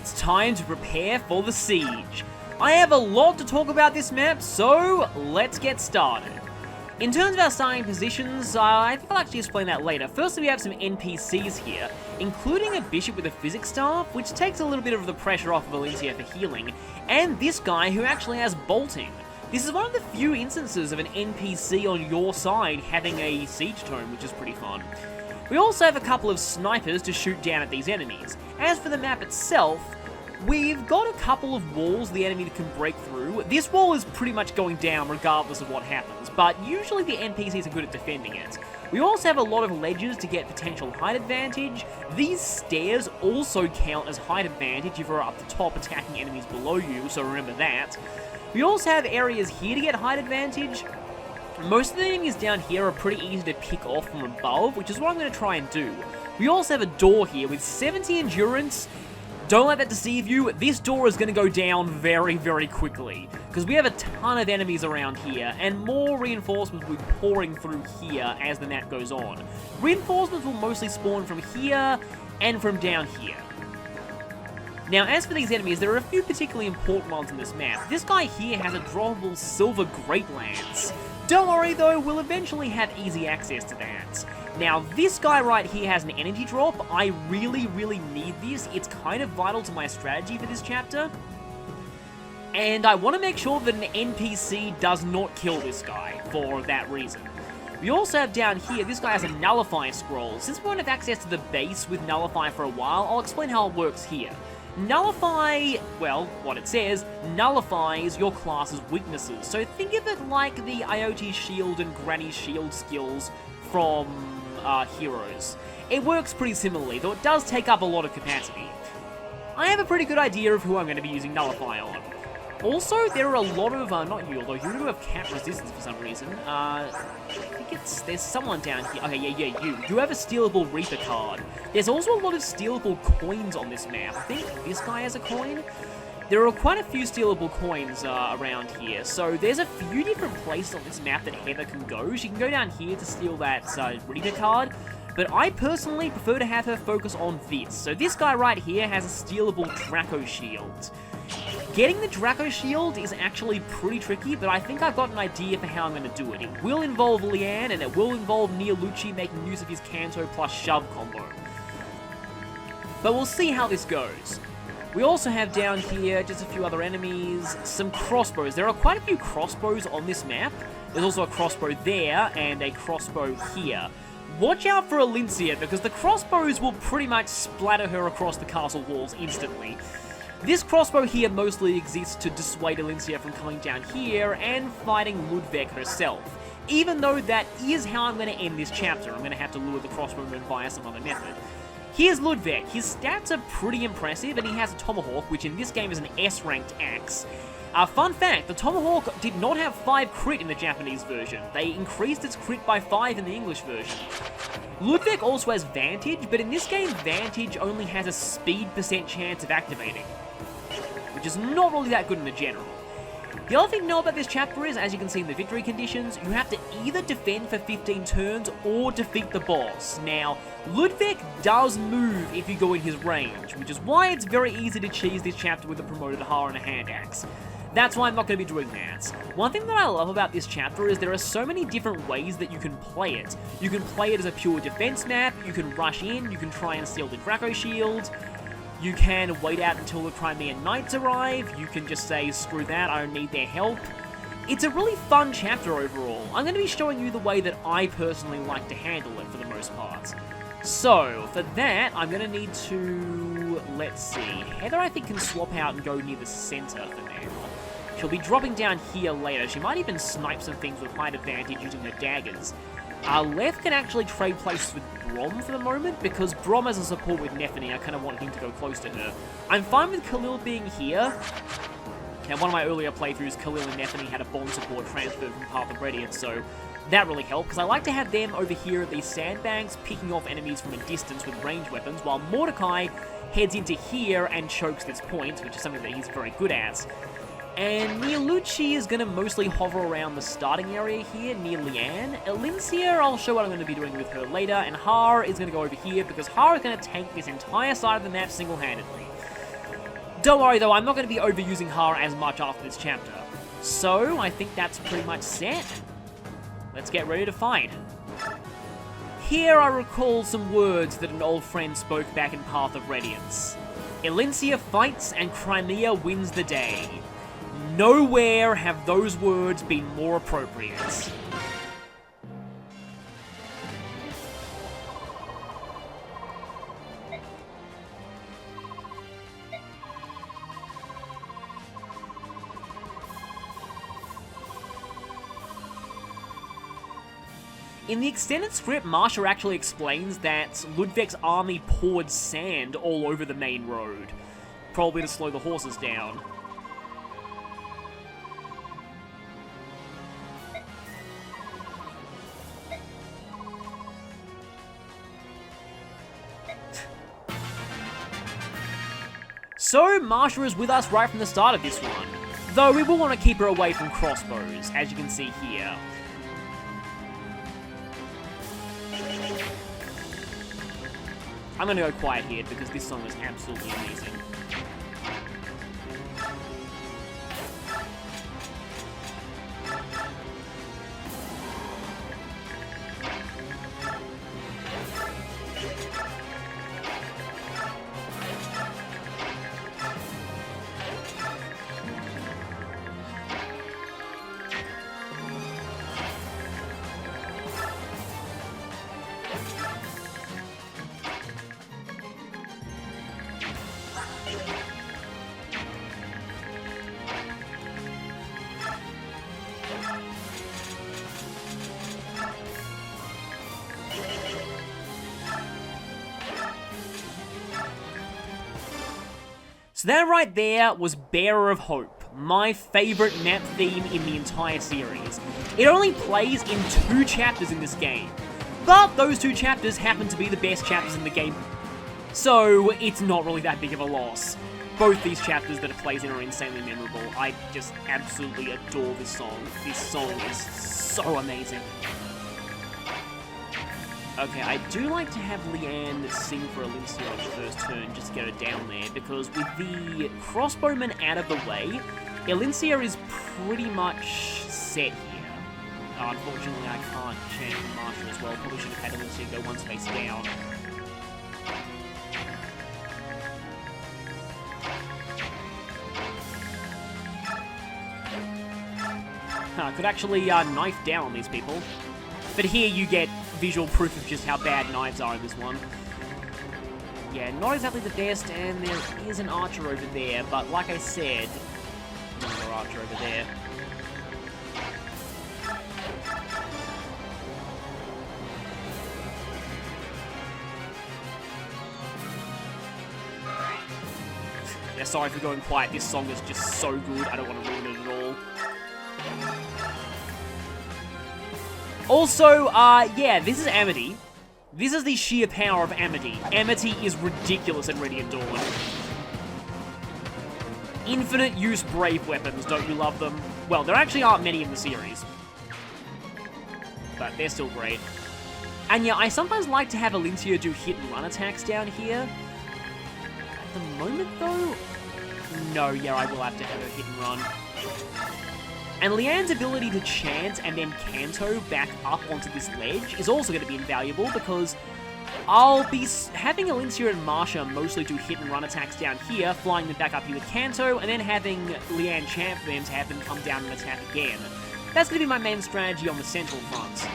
it's time to prepare for the siege. I have a lot to talk about this map, so let's get started. In terms of our starting positions, I think I'll actually explain that later. Firstly, we have some NPCs here, including a bishop with a physics staff, which takes a little bit of the pressure off of Elincia for healing, and this guy who actually has bolting. This is one of the few instances of an NPC on your side having a siege tome, which is pretty fun. We also have a couple of snipers to shoot down at these enemies. As for the map itself, we've got a couple of walls the enemy can break through. This wall is pretty much going down regardless of what happens, but usually the NPCs are good at defending it. We also have a lot of ledges to get potential height advantage. These stairs also count as height advantage if you're up the top attacking enemies below you, so remember that. We also have areas here to get height advantage. Most of the enemies down here are pretty easy to pick off from above, which is what I'm going to try and do. We also have a door here with 70 endurance. Don't let that deceive you, this door is going to go down very, very quickly, because we have a ton of enemies around here, and more reinforcements will be pouring through here as the map goes on. Reinforcements will mostly spawn from here and from down here. Now, as for these enemies, there are a few particularly important ones in this map. This guy here has a droppable silver Great Lance. Don't worry though, we'll eventually have easy access to that. Now, this guy right here has an energy drop. I really, really need this. It's kind of vital to my strategy for this chapter. And I want to make sure that an NPC does not kill this guy for that reason. We also have down here, this guy has a Nullify scroll. Since we won't have access to the base with Nullify for a while, I'll explain how it works here. Nullify, well, what it says, nullifies your class's weaknesses. So think of it like the Iote's Shield and Granny's Shield skills from Heroes. It works pretty similarly, though it does take up a lot of capacity. I have a pretty good idea of who I'm going to be using Nullify on. Also, there are a lot of, not you, although you do have cap resistance for some reason. I think there's someone down here. Okay, yeah, you have a stealable Reaper card. There's also a lot of stealable coins on this map. I think this guy has a coin. There are quite a few stealable coins around here, so there's a few different places on this map that Heather can go. She can go down here to steal that Reaper card, but I personally prefer to have her focus on this. So this guy right here has a stealable Draco Shield. Getting the Draco Shield is actually pretty tricky, but I think I've got an idea for how I'm going to do it. It will involve Liane, and it will involve Neolucci making use of his Canto plus Shove combo. But we'll see how this goes. We also have down here just a few other enemies, some crossbows. There are quite a few crossbows on this map. There's also a crossbow there and a crossbow here. Watch out for Elincia, because the crossbows will pretty much splatter her across the castle walls instantly. This crossbow here mostly exists to dissuade Elincia from coming down here and fighting Ludwig herself. Even though that is how I'm going to end this chapter, I'm going to have to lure the crossbowman via some other method. Here's Ludwig. His stats are pretty impressive, and he has a Tomahawk, which in this game is an S-ranked axe. Fun fact, the Tomahawk did not have 5 crit in the Japanese version. They increased its crit by 5 in the English version. Ludwig also has Vantage, but in this game, Vantage only has a speed % chance of activating, which is not really that good in the general. The other thing to know about this chapter is, as you can see in the victory conditions, you have to either defend for 15 turns or defeat the boss. Now, Ludwig does move if you go in his range, which is why it's very easy to cheese this chapter with a promoted Har and a hand axe. That's why I'm not going to be doing that. One thing that I love about this chapter is there are so many different ways that you can play it. You can play it as a pure defense map, you can rush in, you can try and steal the Draco Shield, you can wait out until the Crimean Knights arrive, you can just say, screw that, I don't need their help. It's a really fun chapter overall. I'm going to be showing you the way that I personally like to handle it for the most part. So, for that, I'm going to need to, let's see, Heather I think can swap out and go near the center for now. She'll be dropping down here later. She might even snipe some things with height advantage using her daggers. Lev can actually trade places with Brom for the moment, because Brom has a support with Nephany. I kind of want him to go close to her. I'm fine with Khalil being here. And one of my earlier playthroughs, Khalil and Nephany had a bond support transferred from Path of Radiance, so that really helped, because I like to have them over here at these sandbanks, picking off enemies from a distance with ranged weapons, while Mordecai heads into here and chokes this point, which is something that he's very good at. And Neolucci is going to mostly hover around the starting area here near Liane. Elincia, I'll show what I'm going to be doing with her later, and Har is going to go over here because Har is going to tank this entire side of the map single-handedly. Don't worry though, I'm not going to be overusing her as much after this chapter. So, I think that's pretty much set. Let's get ready to fight. Here I recall some words that an old friend spoke back in Path of Radiance. Elincia fights and Crimea wins the day. Nowhere have those words been more appropriate. In the extended script, Marsha actually explains that Ludwig's army poured sand all over the main road, probably to slow the horses down. So, Marsha is with us right from the start of this one, though we will want to keep her away from crossbows, as you can see here. I'm gonna go quiet here because this song is absolutely amazing. So that right there was Bearer of Hope, my favourite map theme in the entire series. It only plays in 2 chapters in this game, but those 2 chapters happen to be the best chapters in the game, so it's not really that big of a loss. Both these chapters that it plays in are insanely memorable. I just absolutely adore this song. This song is so amazing. Okay, I do like to have Leanne sing for Elincia on the first turn, just to get her down there, because with the crossbowman out of the way, Elincia is pretty much set here. Unfortunately, I can't change the Marsha as well. Probably should have had Elincia go 1 space down. I could actually knife down on these people. But here you get visual proof of just how bad knives are in this one. Yeah, not exactly the best, and there is an archer over there, but like I said, another archer over there. Yeah, sorry for going quiet, this song is just so good, I don't want to ruin it at all. Also, yeah, this is Amity. This is the sheer power of Amity. Amity is ridiculous in Radiant Dawn. Infinite use brave weapons, don't you love them? Well, there actually aren't many in the series, but they're still great. And yeah, I sometimes like to have Elincia do hit and run attacks down here. At the moment, though, no, yeah, I will have to have her hit and run. And Leanne's ability to chant and then canto back up onto this ledge is also going to be invaluable, because I'll be having Elincia and Marsha mostly do hit and run attacks down here, flying them back up here with canto, and then having Leanne chant for them to have them come down and attack again. That's going to be my main strategy on the central front.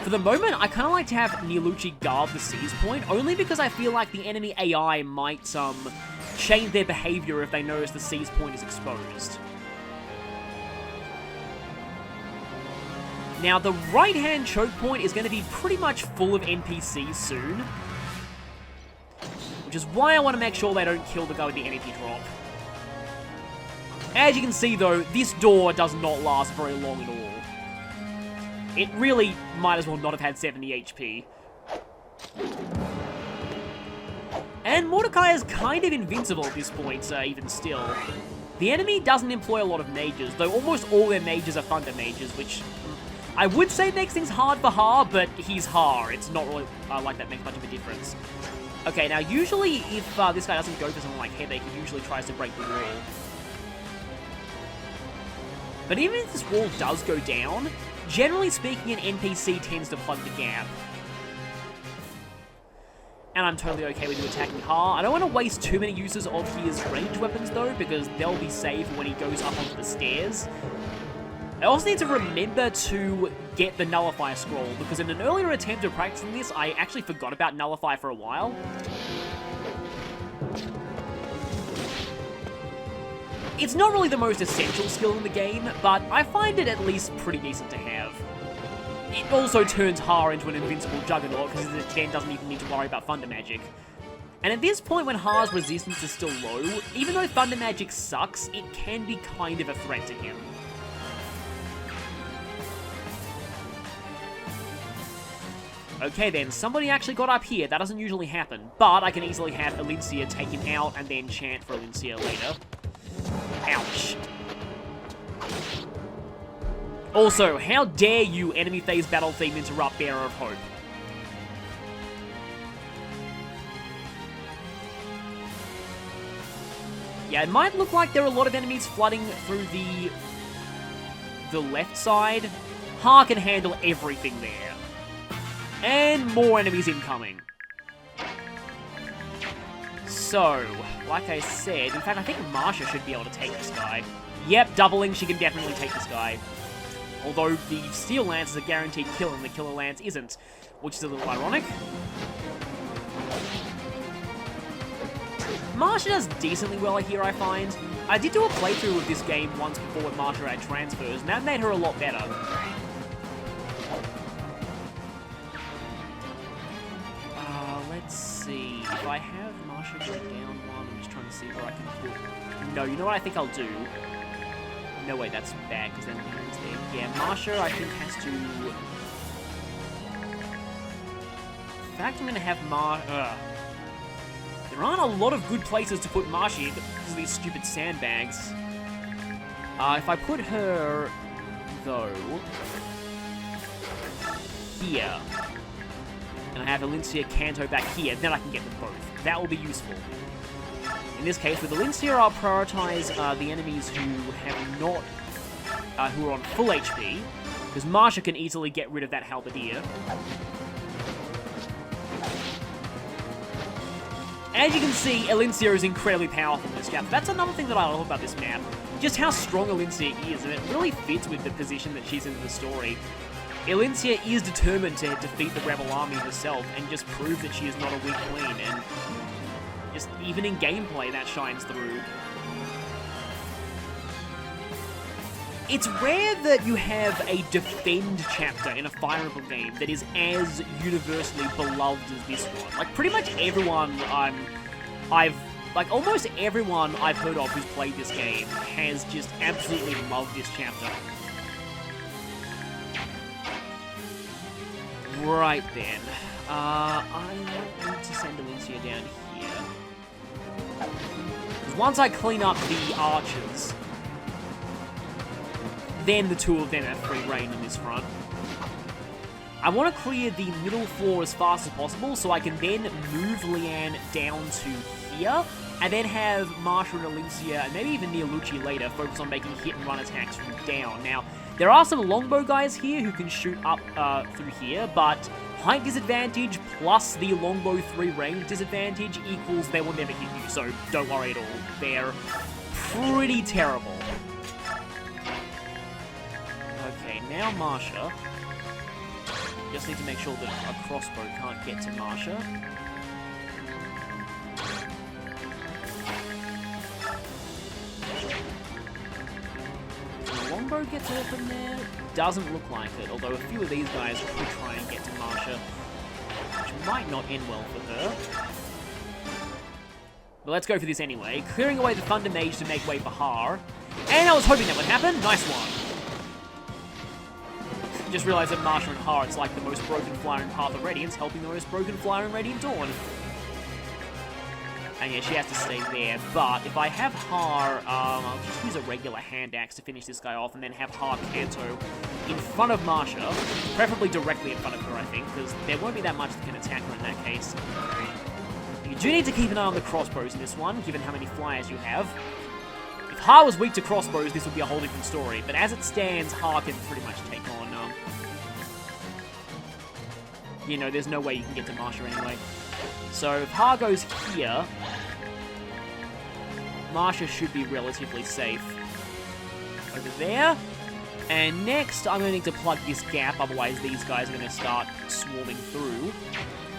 For the moment, I kind of like to have Nielucci guard the seize point, only because I feel like the enemy AI might change their behavior if they notice the seize point is exposed. Now, the right-hand choke point is going to be pretty much full of NPCs soon, which is why I want to make sure they don't kill the guy with the energy drop. As you can see, though, this door does not last very long at all. It really might as well not have had 70 HP. And Mordecai is kind of invincible at this point, even still. The enemy doesn't employ a lot of mages, though almost all their mages are thunder mages, which I would say makes things hard for Har, but he's Har. It's not really like that makes much of a difference. Okay, now usually if this guy doesn't go for someone like Heather, he usually tries to break the wall. But even if this wall does go down, generally speaking, an NPC tends to plug the gap. And I'm totally okay with you attacking Ha. I don't want to waste too many uses of his ranged weapons though, because they'll be safe when he goes up onto the stairs. I also need to remember to get the Nullify scroll, because in an earlier attempt of practicing this, I actually forgot about Nullify for a while. It's not really the most essential skill in the game, but I find it at least pretty decent to have. It also turns Ha into an invincible juggernaut, because it then doesn't even need to worry about Thunder Magic. And at this point, when Ha's resistance is still low, even though Thunder Magic sucks, it can be kind of a threat to him. Okay then, somebody actually got up here. That doesn't usually happen, but I can easily have Elincia take him out and then chant for Elincia later. Ouch. Also, how dare you, enemy phase battle theme, interrupt Bearer of Hope? Yeah, it might look like there are a lot of enemies flooding through the left side. Ha can handle everything there. And more enemies incoming. So, like I said, in fact, I think Marsha should be able to take this guy. Yep, doubling, she can definitely take this guy. Although the Steel Lance is a guaranteed kill and the Killer Lance isn't, which is a little ironic. Marsha does decently well here, I find. I did do a playthrough of this game once before when Marsha had transfers, and that made her a lot better. Let's see, if I have Marsha go down one, I'm just trying to see where I can put... No, you know what I think I'll do? No, wait, that's bad, because then it's there. Yeah, Marsha, I think, has to... In fact, I'm going to have There aren't a lot of good places to put Marsha in because of these stupid sandbags. If I put her, though, here, and I have Elincia Canto back here, then I can get them both. That will be useful. In this case, with Elincia, I'll prioritize the enemies who have not, who are on full HP, because Marsha can easily get rid of that Halberdier. As you can see, Elincia is incredibly powerful in this map. That's another thing that I love about this map. Just how strong Elincia is, and it really fits with the position that she's in the story. Elincia is determined to defeat the Rebel army herself and just prove that she is not a weak queen, and just even in gameplay that shines through. It's rare that you have a defend chapter in a Fire Emblem game that is as universally beloved as this one. Like, pretty much everyone almost everyone I've heard of who's played this game has just absolutely loved this chapter. Right then, I need to send Elincia down here. Once I clean up the archers, then the two of them have free reign on this front. I want to clear the middle floor as fast as possible so I can then move Leanne down to here, and then have Marsha and Elincia, and maybe even Neolucci later, focus on making hit and run attacks from down. Now, there are some longbow guys here who can shoot up through here, but height disadvantage plus the longbow 3 range disadvantage equals they will never hit you, so don't worry at all. They're pretty terrible. Okay, now Marsha. Just need to make sure that a crossbow can't get to Marsha. Can the longbow get to her from there? Doesn't look like it, although a few of these guys could try and get to Marsha, which might not end well for her. But let's go for this anyway. Clearing away the Thunder Mage to make way for Har. And I was hoping that would happen. Nice one. Just realized that Marsha and Har, it's like the most broken flyer in Path of Radiance, helping the most broken flyer in Radiant Dawn. And yeah, she has to stay there, but if I have Har, I'll just use a regular hand axe to finish this guy off, and then have Har Canto in front of Marsha, preferably directly in front of her, I think, because there won't be that much that can attack her in that case. Do need to keep an eye on the crossbows in this one, given how many flyers you have. If Ha was weak to crossbows, this would be a whole different story, but as it stands, Ha can pretty much take on, you know, there's no way you can get to Marsha anyway. So if Ha goes here, Marsha should be relatively safe. Over there. And next, I'm going to need to plug this gap, otherwise these guys are going to start swarming through.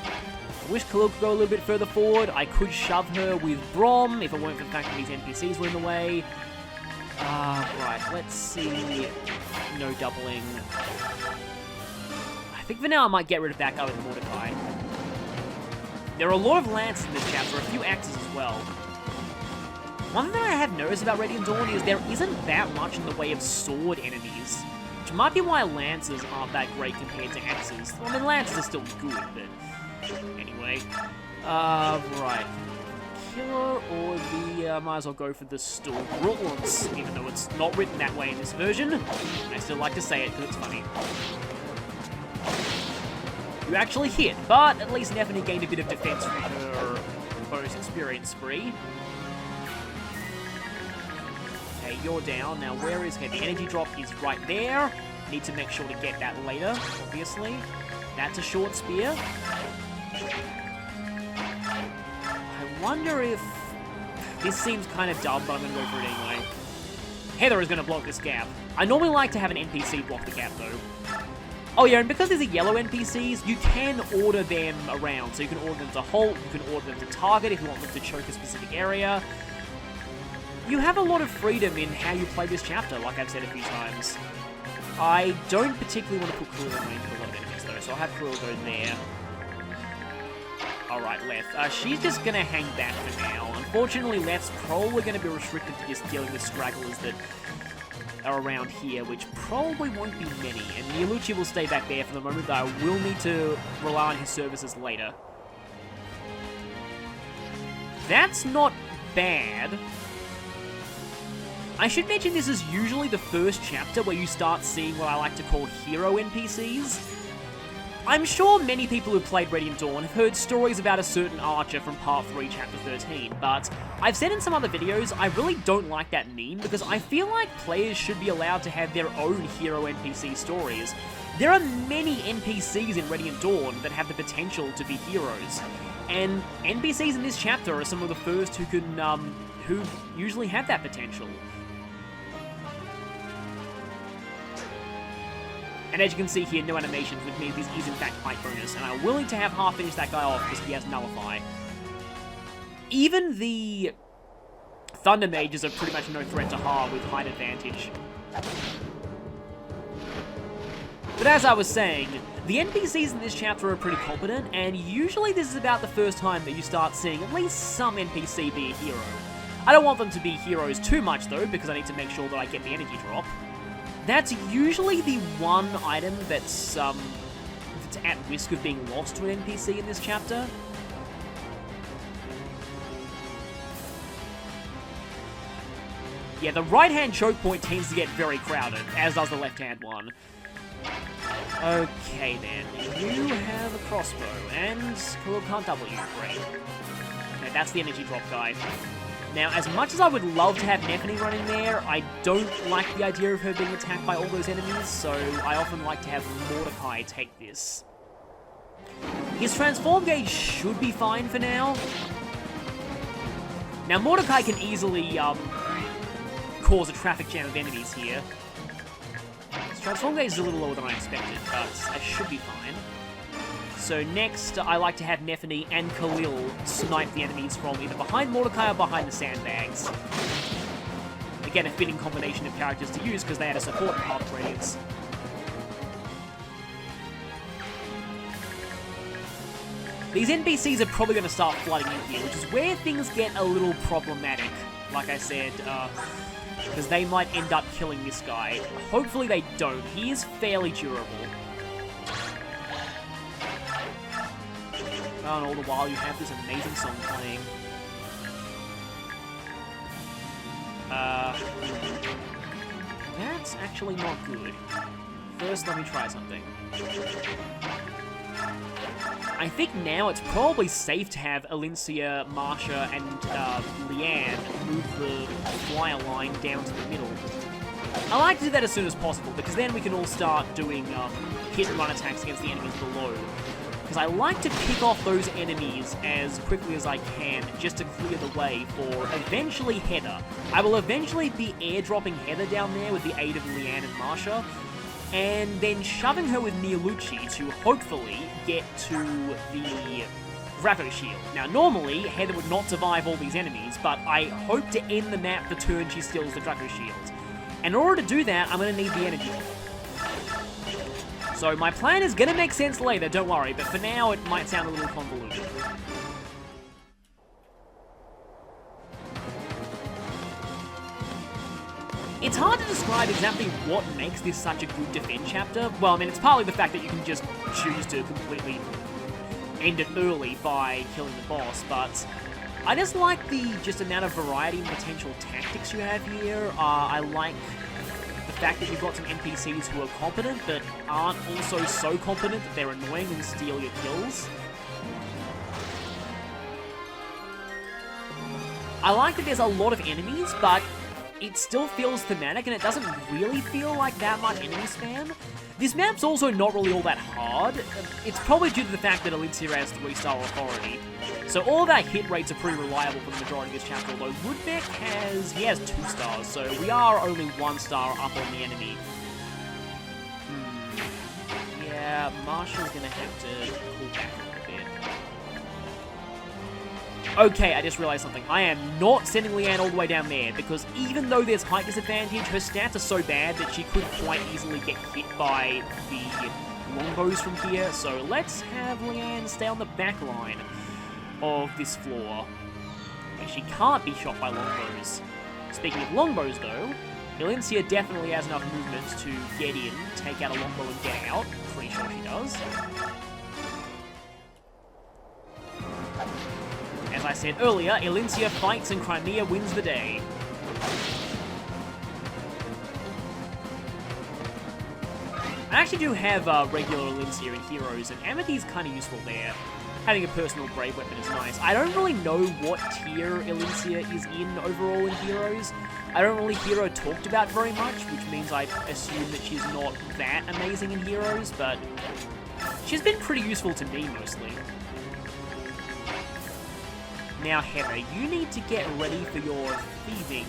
I wish Khalil could go a little bit further forward. I could shove her with Brom, if it weren't for the fact that these NPCs were in the way. Right, let's see. No doubling. I think for now I might get rid of that guy with Mordecai. There are a lot of lances in this chapter, a few axes as well. One thing I have noticed about Radiant Dawn is there isn't that much in the way of sword enemies, which might be why lances aren't that great compared to axes. I mean, lances are still good, but anyway. Right. Killer or the, might as well go for the Brilliance, even though it's not written that way in this version. I still like to say it because it's funny. You actually hit, but at least Nephany gained a bit of defense from her bonus experience spree. Okay, you're down. Now, where is... Okay, the energy drop is right there. Need to make sure to get that later, obviously. That's a short spear. I wonder if... This seems kind of dumb, but I'm going to go for it anyway. Heather is going to block this gap. I normally like to have an NPC block the gap, though. Oh yeah, and because these are yellow NPCs, you can order them around. So you can order them to halt, you can order them to target if you want them to choke a specific area. You have a lot of freedom in how you play this chapter, like I've said a few times. I don't particularly want to put Khalil in range for a lot of enemies though, so I'll have Khalil go there. Alright, Leth. She's just going to hang back for now. Unfortunately, Leth's probably going to be restricted to just dealing with stragglers that are around here, which probably won't be many, and Elincia will stay back there for the moment, though I will need to rely on his services later. That's not bad. I should mention this is usually the first chapter where you start seeing what I like to call hero NPCs. I'm sure many people who played Radiant Dawn have heard stories about a certain archer from Part 3, Chapter 13, but I've said in some other videos, I really don't like that meme because I feel like players should be allowed to have their own hero NPC stories. There are many NPCs in Radiant Dawn that have the potential to be heroes, and NPCs in this chapter are some of the first who can, who usually have that potential. And as you can see here, no animations, which means this is in fact fight bonus, and I'm willing to have Ha finish that guy off because he has Nullify. Even the Thunder Mages are pretty much no threat to Ha with height advantage. But as I was saying, the NPCs in this chapter are pretty competent, and usually this is about the first time that you start seeing at least some NPC be a hero. I don't want them to be heroes too much though, because I need to make sure that I get the energy drop. That's usually the one item that's at risk of being lost to an NPC in this chapter. Yeah, the right-hand choke point tends to get very crowded, as does the left-hand one. Okay then, you have a crossbow, and Khalil can't double you, great. Okay, that's the energy drop guy. Now, as much as I would love to have Nephany running there, I don't like the idea of her being attacked by all those enemies, so I often like to have Mordecai take this. His transform gauge should be fine for now. Now, Mordecai can easily cause a traffic jam of enemies here. His transform gauge is a little lower than I expected, but I should be fine. So next, I like to have Nephany and Khalil snipe the enemies from either behind Mordecai or behind the sandbags. Again, a fitting combination of characters to use because they had a support path radius. These NPCs are probably going to start flooding in here, which is where things get a little problematic, like I said, because they might end up killing this guy. Hopefully they don't. He is fairly durable. Oh, and all the while you have this amazing song playing. That's actually not good. First, let me try something. I think now it's probably safe to have Elincia, Marsha, and Leanne move the flyer line down to the middle. I like to do that as soon as possible, because then we can all start doing hit-and-run attacks against the enemies below. Because I like to pick off those enemies as quickly as I can, just to clear the way for eventually Heather. I will eventually be airdropping Heather down there with the aid of Leanne and Marsha, and then shoving her with Miolucci to hopefully get to the Draco Shield. Now, normally, Heather would not survive all these enemies, but I hope to end the map the turn she steals the Draco Shield. And in order to do that, I'm going to need the energy. So my plan is going to make sense later, don't worry, but for now it might sound a little convoluted. It's hard to describe exactly what makes this such a good defend chapter. Well, I mean, it's partly the fact that you can just choose to completely end it early by killing the boss, but I just like the amount of variety and potential tactics you have here. I like the fact that you've got some NPCs who are competent, but aren't also so competent that they're annoying and steal your kills. I like that there's a lot of enemies, but it still feels thematic, and it doesn't really feel like that much enemy spam. This map's also not really all that hard. It's probably due to the fact that Elincia has 3-star authority. So all of our hit rates are pretty reliable for the majority of this chapter, although Ludwig has 2 stars, so we are only 1 star up on the enemy. Yeah, Marshall's gonna have to pull back a little bit. Okay, I just realized something. I am not sending Leanne all the way down there, because even though there's height disadvantage, her stats are so bad that she could quite easily get hit by the longbows from here, so let's have Leanne stay on the back line of this floor. And she can't be shot by longbows. Speaking of longbows, though, Elincia definitely has enough movement to get in, take out a longbow and get out. Pretty sure she does. As I said earlier, Elincia fights and Crimea wins the day. I actually do have regular Elincia in Heroes, and Amity's kind of useful there. Having a personal brave weapon is nice. I don't really know what tier Elincia is in overall in Heroes. I don't really hear her talked about very much, which means I assume that she's not that amazing in Heroes, but she's been pretty useful to me mostly. Now, Heather, you need to get ready for your thieving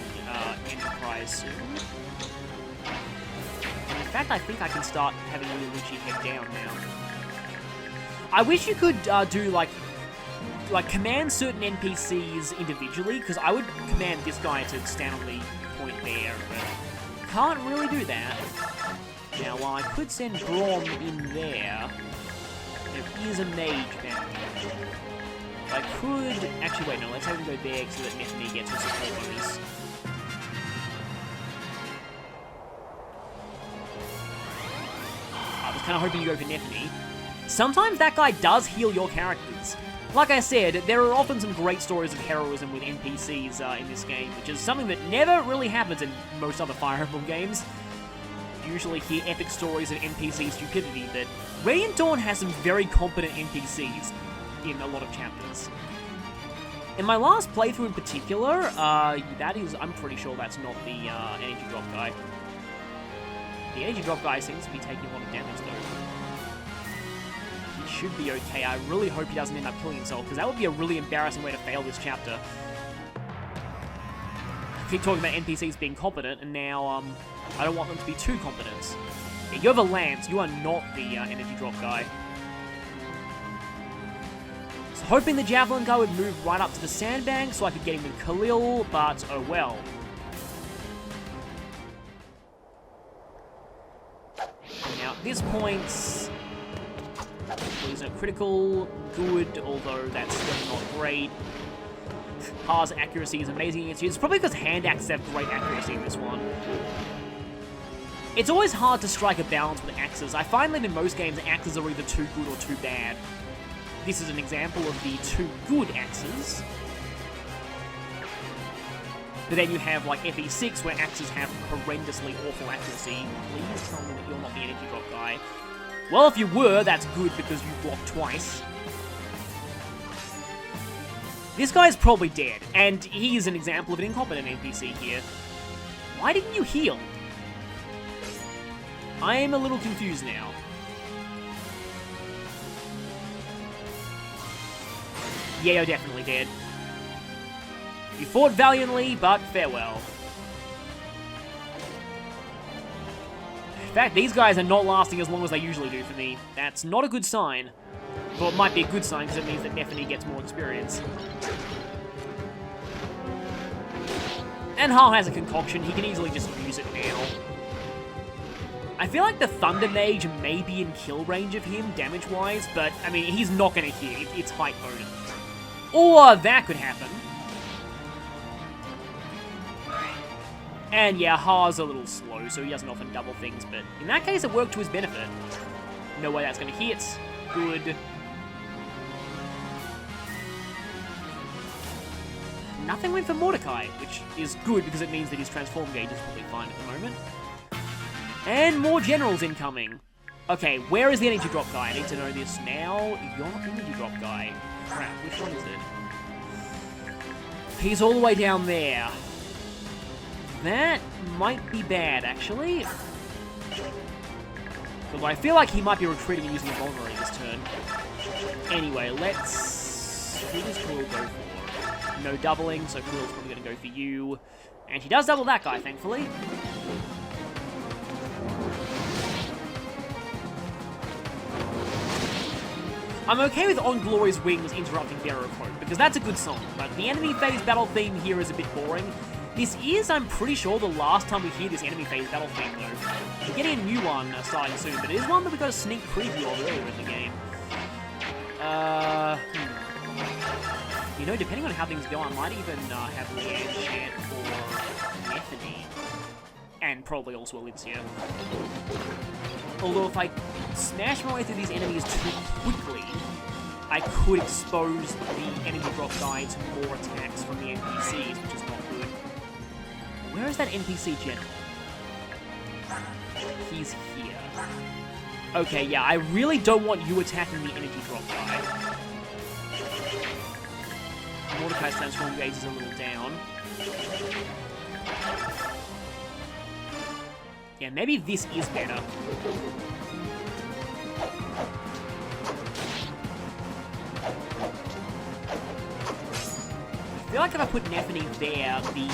enterprise soon. And in fact, I think I can start having Miolucci head down now. I wish you could do, like command certain NPCs individually, because I would command this guy to stand on the point there, but can't really do that. Now, while I could send Braum in there, there is a mage down here. I could... Actually, wait, no, let's have him go there so that Nethany gets her support bonus. I was kind of hoping you go for Nethany. Sometimes that guy does heal your characters. Like I said, there are often some great stories of heroism with NPCs in this game, which is something that never really happens in most other Fire Emblem games. You usually hear epic stories of NPC stupidity, but Radiant Dawn has some very competent NPCs in a lot of chapters. In my last playthrough in particular, that is, I'm pretty sure that's not the energy drop guy. The energy drop guy seems to be taking a lot of damage though. He should be okay. I really hope he doesn't end up killing himself, because that would be a really embarrassing way to fail this chapter. I keep talking about NPCs being competent, and now I don't want them to be too competent. Yeah, you have a lance, you are not the energy drop guy. Hoping the Javelin guy would move right up to the sandbank so I could get him with Khalil, but oh well. Now at this point, there's no critical, good, although that's still not great. Ha's accuracy is amazing against you. It's probably because hand axes have great accuracy in this one. It's always hard to strike a balance with axes. I find that in most games, axes are either too good or too bad. This is an example of the too good axes. But then you have like FE6 where axes have horrendously awful accuracy. Please tell me that you're not the energy drop guy. Well, if you were, that's good because you blocked twice. This guy's probably dead, and he is an example of an incompetent NPC here. Why didn't you heal? I am a little confused now. Yeah, you're definitely dead. You fought valiantly, but farewell. In fact, these guys are not lasting as long as they usually do for me. That's not a good sign. Well, it might be a good sign because it means that Nefany gets more experience. And Har has a concoction. He can easily just use it now. I feel like the Thunder Mage may be in kill range of him, damage-wise, but, I mean, he's not going to hit. It's height bonus. Or that could happen. And yeah, Har's a little slow, so he doesn't often double things, but in that case, it worked to his benefit. No way that's going to hit. Good. Nothing went for Mordecai, which is good because it means that his transform gauge is probably fine at the moment. And more generals incoming. Okay, where is the energy drop guy? I need to know this now. You're not the energy drop guy. Crap, which one is it? He's all the way down there. That might be bad, actually. But I feel like he might be retreating and using a vulnerary this turn. Anyway, let's... Who does Quill go for? No doubling, so Quill's probably going to go for you. And he does double that guy, thankfully. I'm okay with On Glory's Wings interrupting Barrow Coat, because that's a good song, but the enemy phase battle theme here is a bit boring. This is, I'm pretty sure, the last time we hear this enemy phase battle theme, though. We're getting a new one starting soon, but it is one that we got a sneak preview of earlier in the game. You know, depending on how things go, I might even have Leanne chant for Nefany. And probably also Elincia. Although if I smash my way through these enemies too quickly, I could expose the enemy drop guy to more attacks from the NPCs, which is not good. Where is that NPC general? He's here. Okay, yeah, I really don't want you attacking the energy drop guy. Mordecai's transform gauge is a little down. Yeah, maybe this is better. I feel like if I put Nefany there, the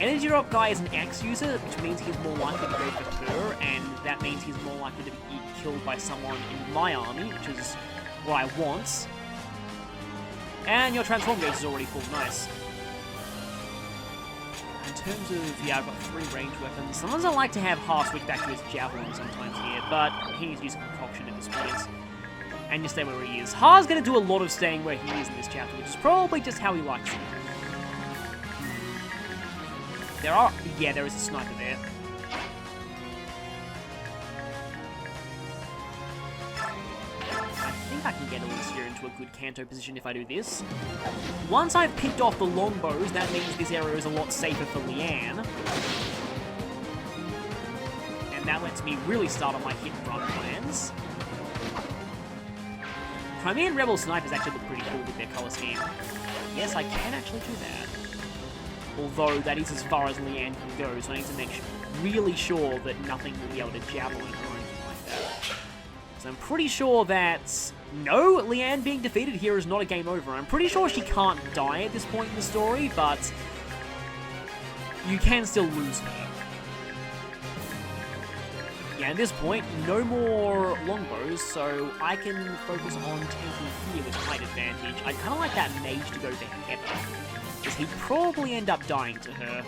energy drop guy is an axe user, which means he's more likely to go for her, and that means he's more likely to be killed by someone in my army, which is what I want. And your transform gauge is already full, nice. In terms of, yeah, I've got 3 ranged weapons. Sometimes I like to have Har switch back to his javelin sometimes here, but he needs to use a concoction at this point. And just stay where he is. Har's going to do a lot of staying where he is in this chapter, which is probably just how he likes it. There is a sniper there. I think I can get Elincia into a good Canto position if I do this. Once I've picked off the longbows, that means this area is a lot safer for Leanne. And that lets me really start on my hit-and-run plans. Crimean Rebel snipers actually look pretty cool with their colour scheme. Yes, I can actually do that. Although that is as far as Leanne can go, so I need to make really sure that nothing will be able to javelin or anything like that. So I'm pretty sure that... No, Leanne being defeated here is not a game over. I'm pretty sure she can't die at this point in the story, but you can still lose her. Yeah, at this point, no more longbows, so I can focus on tanking here with height advantage. I'd kind of like that mage to go for Heather, because he'd probably end up dying to her.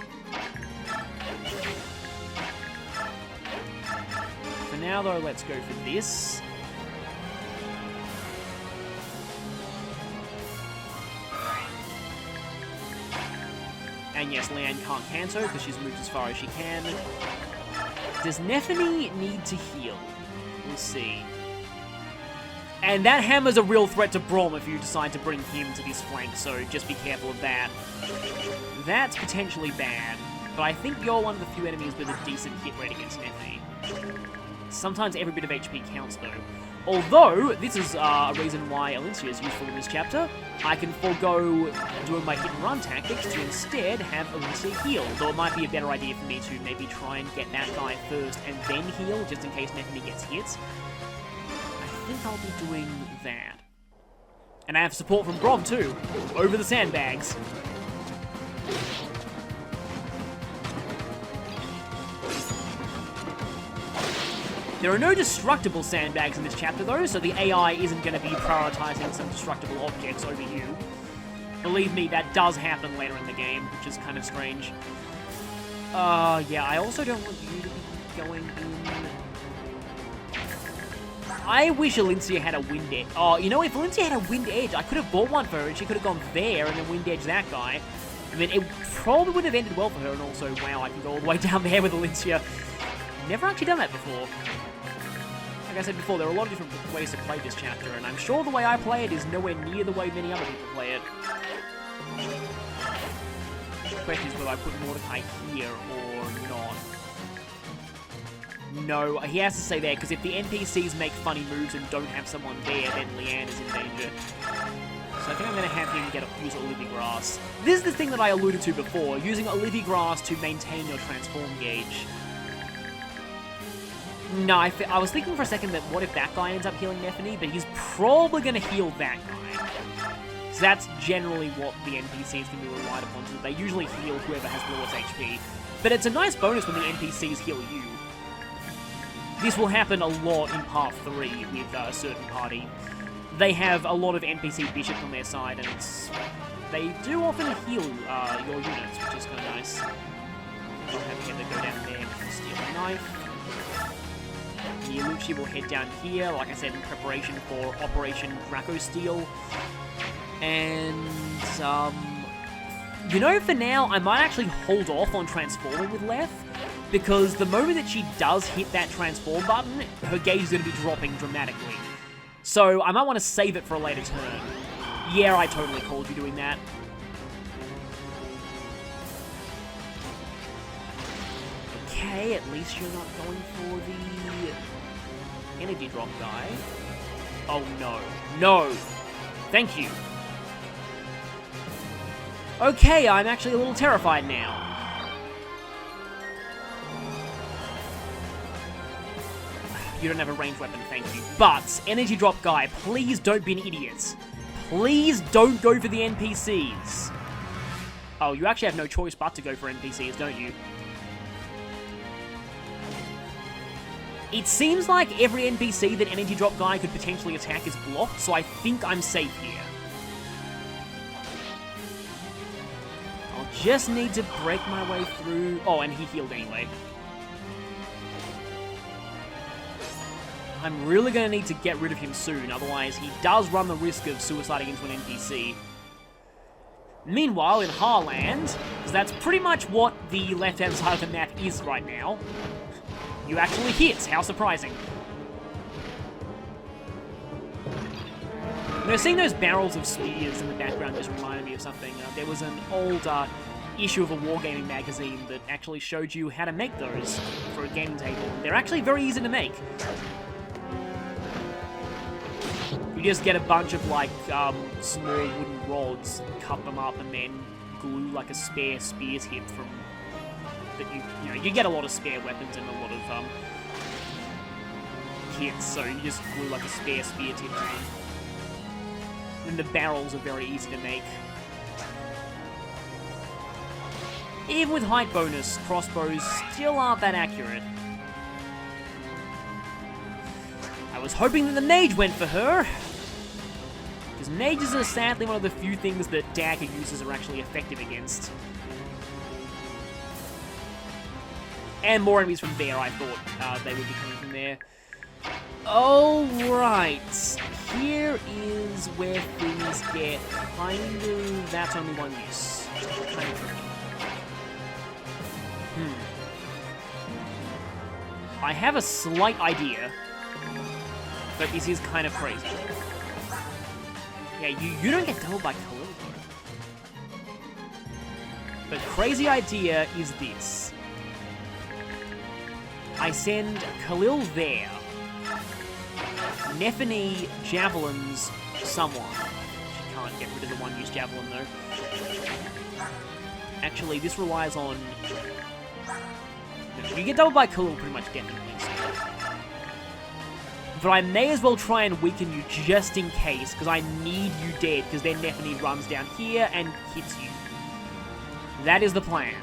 For now, though, let's go for this. And yes, Leanne can't cancel because she's moved as far as she can. Does Nefany need to heal? We'll see. And that hammer's a real threat to Brom if you decide to bring him to this flank, so just be careful of that. That's potentially bad, but I think you're one of the few enemies with a decent hit rate against Nefany. Sometimes every bit of HP counts, though. Although, this is a reason why Elincia is useful in this chapter. I can forego doing my hit and run tactics to instead have Elincia heal. Though it might be a better idea for me to maybe try and get that guy first and then heal, just in case Nefany gets hit. I think I'll be doing that. And I have support from Grob too, over the sandbags. There are no destructible sandbags in this chapter though, so the AI isn't going to be prioritizing some destructible objects over you. Believe me, that does happen later in the game, which is kind of strange. Yeah, I also don't want you to be going in... I wish Elincia had a wind edge. Oh, you know, if Elincia had a wind edge, I could have bought one for her and she could have gone there and then wind edge that guy. I mean, it probably would have ended well for her, and also, wow, I can go all the way down there with Elincia. Never actually done that before. Like I said before, there are a lot of different ways to play this chapter, and I'm sure the way I play it is nowhere near the way many other people play it. The question is whether I put Mordecai here or not. No, he has to stay there, because if the NPCs make funny moves and don't have someone there, then Leanne is in danger. So I think I'm going to have him use Olivia Grass. This is the thing that I alluded to before, using Olivia Grass to maintain your transform gauge. No, I was thinking for a second that what if that guy ends up healing Nefany, but he's probably going to heal that guy. So that's generally what the NPCs can be relied upon, so they usually heal whoever has the lowest HP. But it's a nice bonus when the NPCs heal you. This will happen a lot in Part 3 with a certain party. They have a lot of NPC bishops on their side, and they do often heal your units, which is kind of nice. I'll have him go down there and steal a knife. Elincia will head down here, like I said, in preparation for Operation Draco Steel. And, you know, for now, I might actually hold off on transforming with Leth, because the moment that she does hit that transform button, her gauge is going to be dropping dramatically. So I might want to save it for a later turn. Yeah, I totally called you doing that. Okay, at least you're not going for the energy drop guy. Oh no. No! Thank you. Okay, I'm actually a little terrified now. You don't have a ranged weapon, thank you. But, energy drop guy, please don't be an idiot. Please don't go for the NPCs. Oh, you actually have no choice but to go for NPCs, don't you? It seems like every NPC that energy drop guy could potentially attack is blocked, so I think I'm safe here. I'll just need to break my way through... Oh, and he healed anyway. I'm really going to need to get rid of him soon, otherwise he does run the risk of suiciding into an NPC. Meanwhile, in Harland, because that's pretty much what the left-hand side of the map is right now, you actually hit. How surprising. You know, seeing those barrels of spears in the background just reminded me of something. There was an old issue of a wargaming magazine that actually showed you how to make those for a gaming table. They're actually very easy to make. You just get a bunch of, like, small wooden rods, cut them up, and then glue, like, a spare spear tip from... that you know, you get a lot of spare weapons and a lot of, kits, so you just glue, like, a spare spear tip on. And the barrels are very easy to make. Even with height bonus, crossbows still aren't that accurate. I was hoping that the mage went for her, because mages are sadly one of the few things that dagger users are actually effective against. And more enemies from there, I thought they would be coming from there. Alright, here is where things get kind of... That's only one use. Kind of tricky. I have a slight idea, but this is kind of crazy. Yeah, you don't get doubled by Khalil, though. But crazy idea is this. I send Khalil there. Nephany javelins someone. She can't get rid of the one-use javelin, though. Actually, this relies on... No, you get doubled by Khalil pretty much definitely, so... But I may as well try and weaken you just in case, because I need you dead, because then Nephany runs down here and hits you. That is the plan.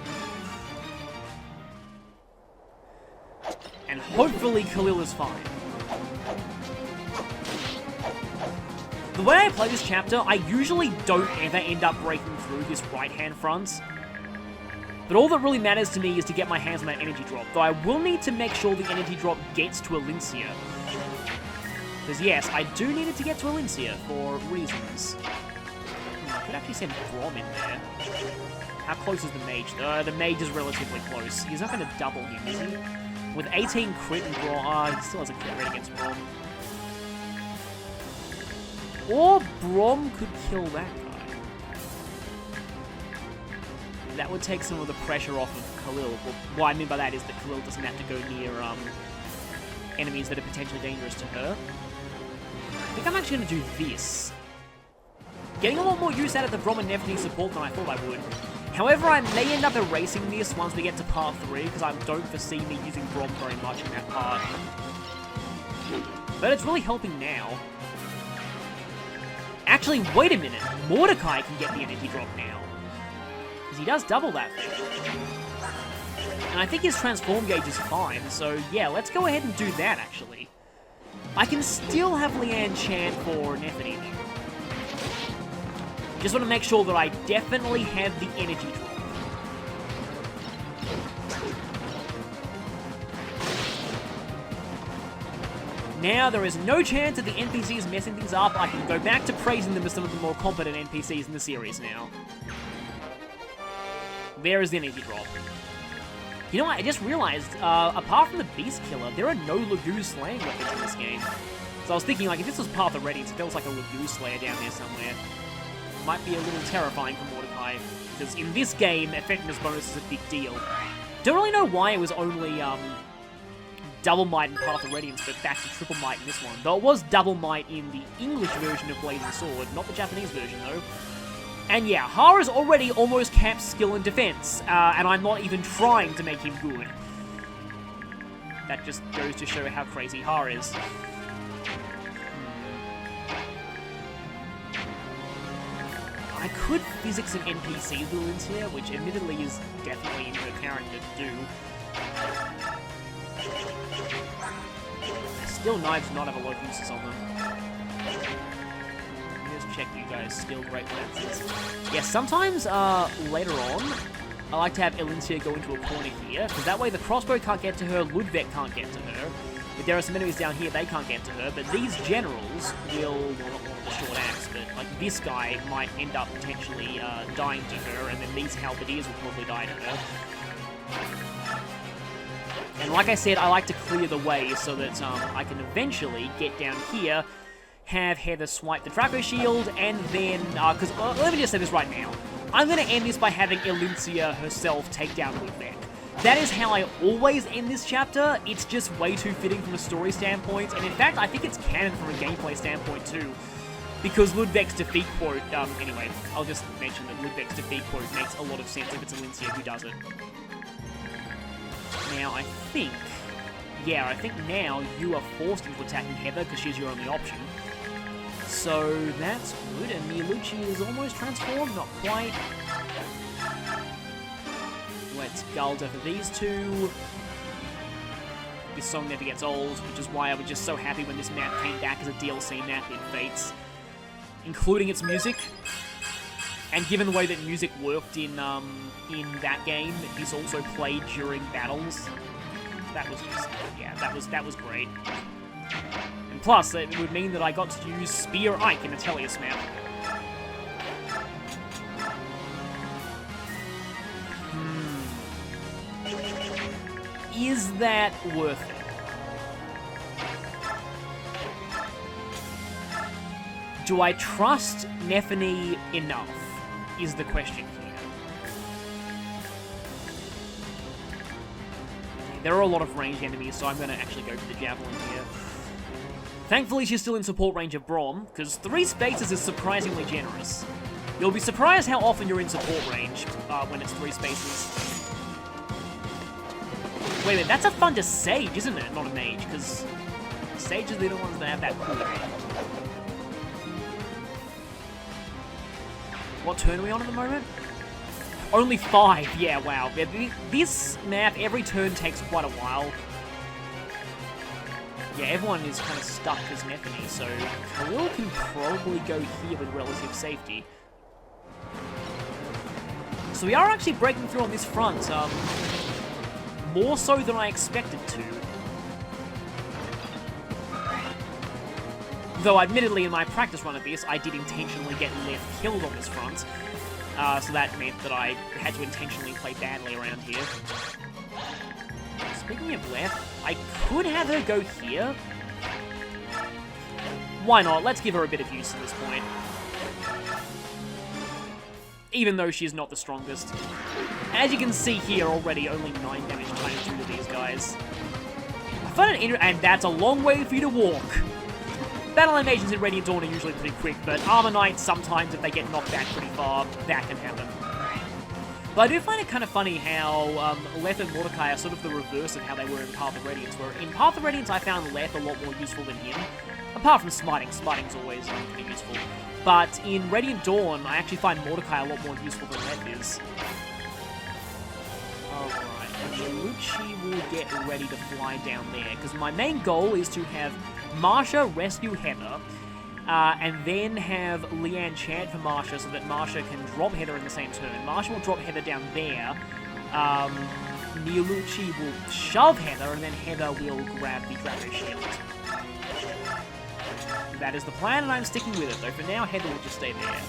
And hopefully Khalil is fine. The way I play this chapter, I usually don't ever end up breaking through this right-hand front. But all that really matters to me is to get my hands on that energy drop, though I will need to make sure the energy drop gets to Elincia. Because yes, I do need it to get to Elincia for reasons. I could actually send Brom in there. How close is the mage? The mage is relatively close. He's not going to double him, is he? With 18 crit and Brom, he still has a crit rate against Brom. Or Brom could kill that guy. That would take some of the pressure off of Khalil. Well, what I mean by that is that Khalil doesn't have to go near enemies that are potentially dangerous to her. I think I'm actually going to do this. Getting a lot more use out of the Brom and Nephany support than I thought I would. However, I may end up erasing this once we get to part 3, because I don't foresee me using Brom very much in that part. But it's really helping now. Actually, wait a minute. Mordecai can get the energy drop now. Because he does double that thing. And I think his transform gauge is fine, so yeah, let's go ahead and do that, actually. I can still have Leanne chant for Nephany, though. Just want to make sure that I definitely have the energy drop. Now there is no chance that the NPCs messing things up. I can go back to praising them as some of the more competent NPCs in the series now. There is the energy drop. You know what, I just realized, apart from the Beast Killer, there are no Lagoo slaying weapons in this game. So I was thinking, like, if this was Path of Radiance, if there was like a Lagoo Slayer down there somewhere, it might be a little terrifying for Mordecai. Because in this game, effectiveness bonus is a big deal. Don't really know why it was only, Double Might in Path of Radiance, but back to Triple Might in this one. Though it was Double Might in the English version of Blazing Sword, not the Japanese version, though. And yeah, Hara's already almost capped skill and defense, and I'm not even trying to make him good. That just goes to show how crazy Hara is. I could physics an NPC with Elincia, which admittedly is definitely in her character to do. Still, knives do not have a lot of uses on them. Let's check you guys' skill rate lances. Yeah, sometimes later on, I like to have Elincia go into a corner here, because that way the crossbow can't get to her, Ludwig can't get to her. But there are some enemies down here, they can't get to her, but these generals will, well, not with the short axe, but like this guy might end up potentially dying to her, and then these halberdiers will probably die to her. And like I said, I like to clear the way so that I can eventually get down here, have Heather swipe the Draco Shield, and then, because let me just say this right now, I'm going to end this by having Elincia herself take down Ludwig. That is how I always end this chapter. It's just way too fitting from a story standpoint, and in fact, I think it's canon from a gameplay standpoint too, because Ludwig's defeat quote, anyway, I'll just mention that Ludwig's defeat quote makes a lot of sense if it's Elincia who does it. Now, I think now you are forced into attacking Heather because she's your only option. So that's good, and Miolucci is almost transformed, not quite. Let's Gulda for these two. This song never gets old, which is why I was just so happy when this map came back as a DLC map in Fates, including its music. And given the way that music worked in that game, this also played during battles. That was just, yeah, that was great. And plus, it would mean that I got to use Spear Ike in the Tellius map. Is that worth it? Do I trust Nephany enough? Is the question here. There are a lot of ranged enemies, so I'm going to actually go for the Javelin here. Thankfully, she's still in support range of Braum, because 3 spaces is surprisingly generous. You'll be surprised how often you're in support range when it's 3 spaces. Wait a minute, that's a Thunder Sage, isn't it? Not a Mage, because Sages are the ones that have that cool. What turn are we on at the moment? Only 5, yeah, wow. This map, every turn takes quite a while. Yeah, everyone is kind of stuck as Nethany, so Khalil can probably go here with relative safety. So we are actually breaking through on this front, more so than I expected to. Though, admittedly, in my practice run of this, I did intentionally get left killed on this front, so that meant that I had to intentionally play badly around here. Speaking of left, I could have her go here. Why not? Let's give her a bit of use at this point. Even though she's not the strongest. As you can see here already, only 9 damage times through to these guys. I find it and that's a long way for you to walk. Battle animations in Radiant Dawn are usually pretty quick, but Armor Knights, sometimes if they get knocked back pretty far, that can happen. But I do find it kind of funny how Leth and Mordecai are sort of the reverse of how they were in Path of Radiance, where in Path of Radiance I found Leth a lot more useful than him. Apart from Smiting. Smiting's always pretty useful. But in Radiant Dawn, I actually find Mordecai a lot more useful than Leth is. Alright, and Lelouchi will get ready to fly down there, because my main goal is to have Marsha rescue Heather, and then have Leanne chant for Marsha so that Marsha can drop Heather in the same turn. Marsha will drop Heather down there. Lelouchi will shove Heather, and then Heather will grab the Draco Shield. That is the plan, and I'm sticking with it, though for now, Heather will just stay there.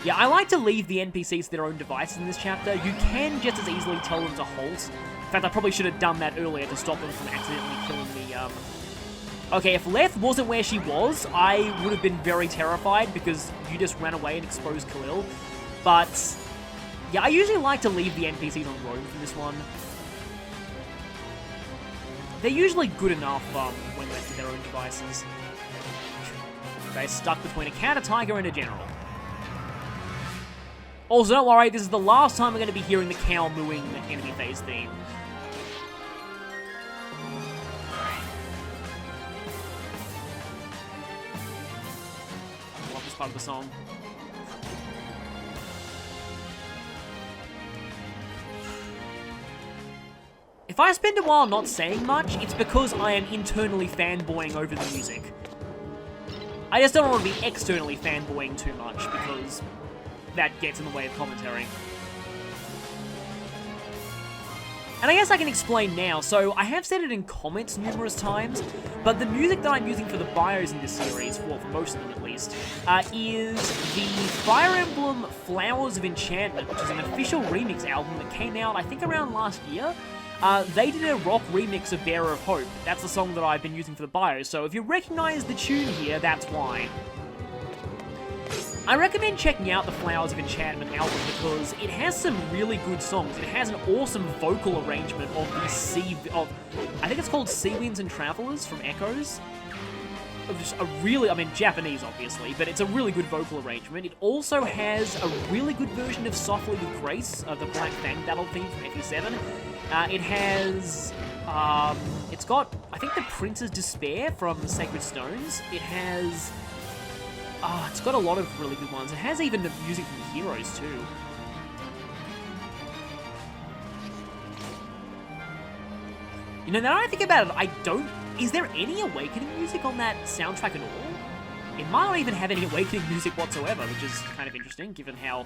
Yeah, I like to leave the NPCs to their own devices in this chapter. You can just as easily tell them to halt. In fact, I probably should have done that earlier to stop them from accidentally killing the, Okay, if Leth wasn't where she was, I would have been very terrified because you just ran away and exposed Khalil. But, yeah, I usually like to leave the NPCs on roam for this one. They're usually good enough when left to their own devices. They're stuck between a Cat, a Tiger, and a General. Also, don't worry, this is the last time we're going to be hearing the cow mooing enemy phase theme. I love this part of the song. If I spend a while not saying much, it's because I am internally fanboying over the music. I just don't want to be externally fanboying too much, because that gets in the way of commentary. And I guess I can explain now. So I have said it in comments numerous times, but the music that I'm using for the bios in this series, well, for most of them at least, is the Fire Emblem Flowers of Enchantment, which is an official remix album that came out, I think, around last year. They did a rock remix of Bearer of Hope. That's the song that I've been using for the bios, so if you recognize the tune here, that's why. I recommend checking out the Flowers of Enchantment album because it has some really good songs. It has an awesome vocal arrangement of the I think it's called Sea Winds and Travelers from Echoes. Just a really, I mean, Japanese obviously, but it's a really good vocal arrangement. It also has a really good version of Softly with Grace, the Black Fang Battle theme from FE7. It has, it's got, I think, the Prince's Despair from the Sacred Stones. It has, it's got a lot of really good ones. It has even the music from Heroes too. You know, now I think about it, is there any Awakening music on that soundtrack at all? It might not even have any Awakening music whatsoever, which is kind of interesting, given how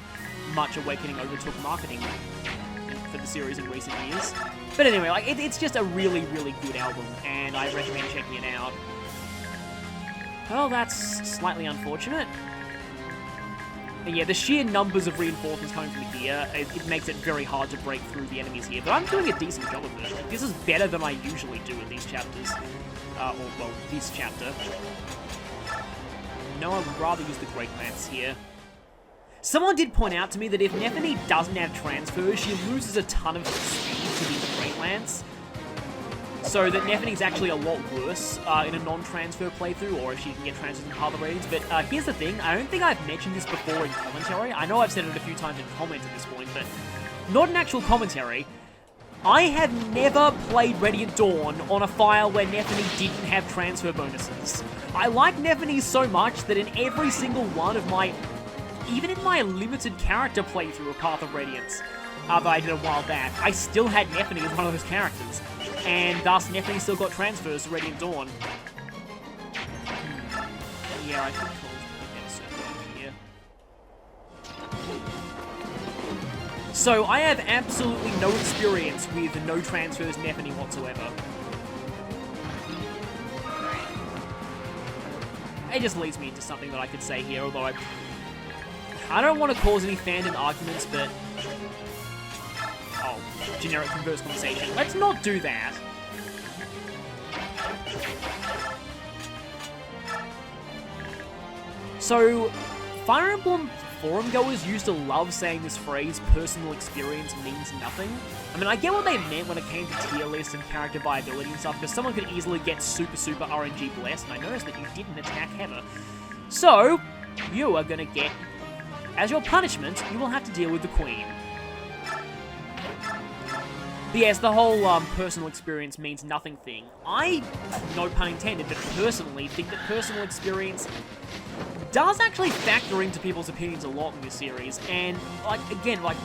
much Awakening overtook marketing for the series in recent years. But anyway, like, it's just a really, really good album, and I recommend checking it out. Well, that's slightly unfortunate. And yeah, the sheer numbers of reinforcements coming from here, it makes it very hard to break through the enemies here, but I'm doing a decent job of it. This is better than I usually do in these chapters. Or, well, this chapter. No, I would rather use the Great Lance here. Someone did point out to me that if Nethany doesn't have transfers, she loses a ton of speed to the Great Lance. so that Neffeny's actually a lot worse in a non-transfer playthrough, or if she can get transfers in other ratings. But here's the thing, I don't think I've mentioned this before in commentary. I know I've said it a few times in comments at this point, but not in actual commentary. I have never played Radiant Dawn on a file where Neffeny didn't have transfer bonuses. I like Neffeny so much that in every single one of my, even in my limited character playthrough of Path of Radiance, that I did a while back, I still had Neffeny as one of those characters. And thus, Neffeny still got transfers to Radiant Dawn. Yeah, I think I'll here. So, I have absolutely no experience with no transfers Neffeny whatsoever. It just leads me into something that I could say here, although I don't want to cause any fandom arguments, but... Oh, generic converse conversation. Let's not do that. So, Fire Emblem forum goers used to love saying this phrase, personal experience means nothing. I mean, I get what they meant when it came to tier lists and character viability and stuff, because someone could easily get super RNG blessed, and I noticed that you didn't attack Heather. So, you are gonna get, as your punishment, you will have to deal with the Queen. But yes, the whole personal experience means nothing thing. I, no pun intended, but personally think that personal experience does actually factor into people's opinions a lot in this series, and, like, again, like,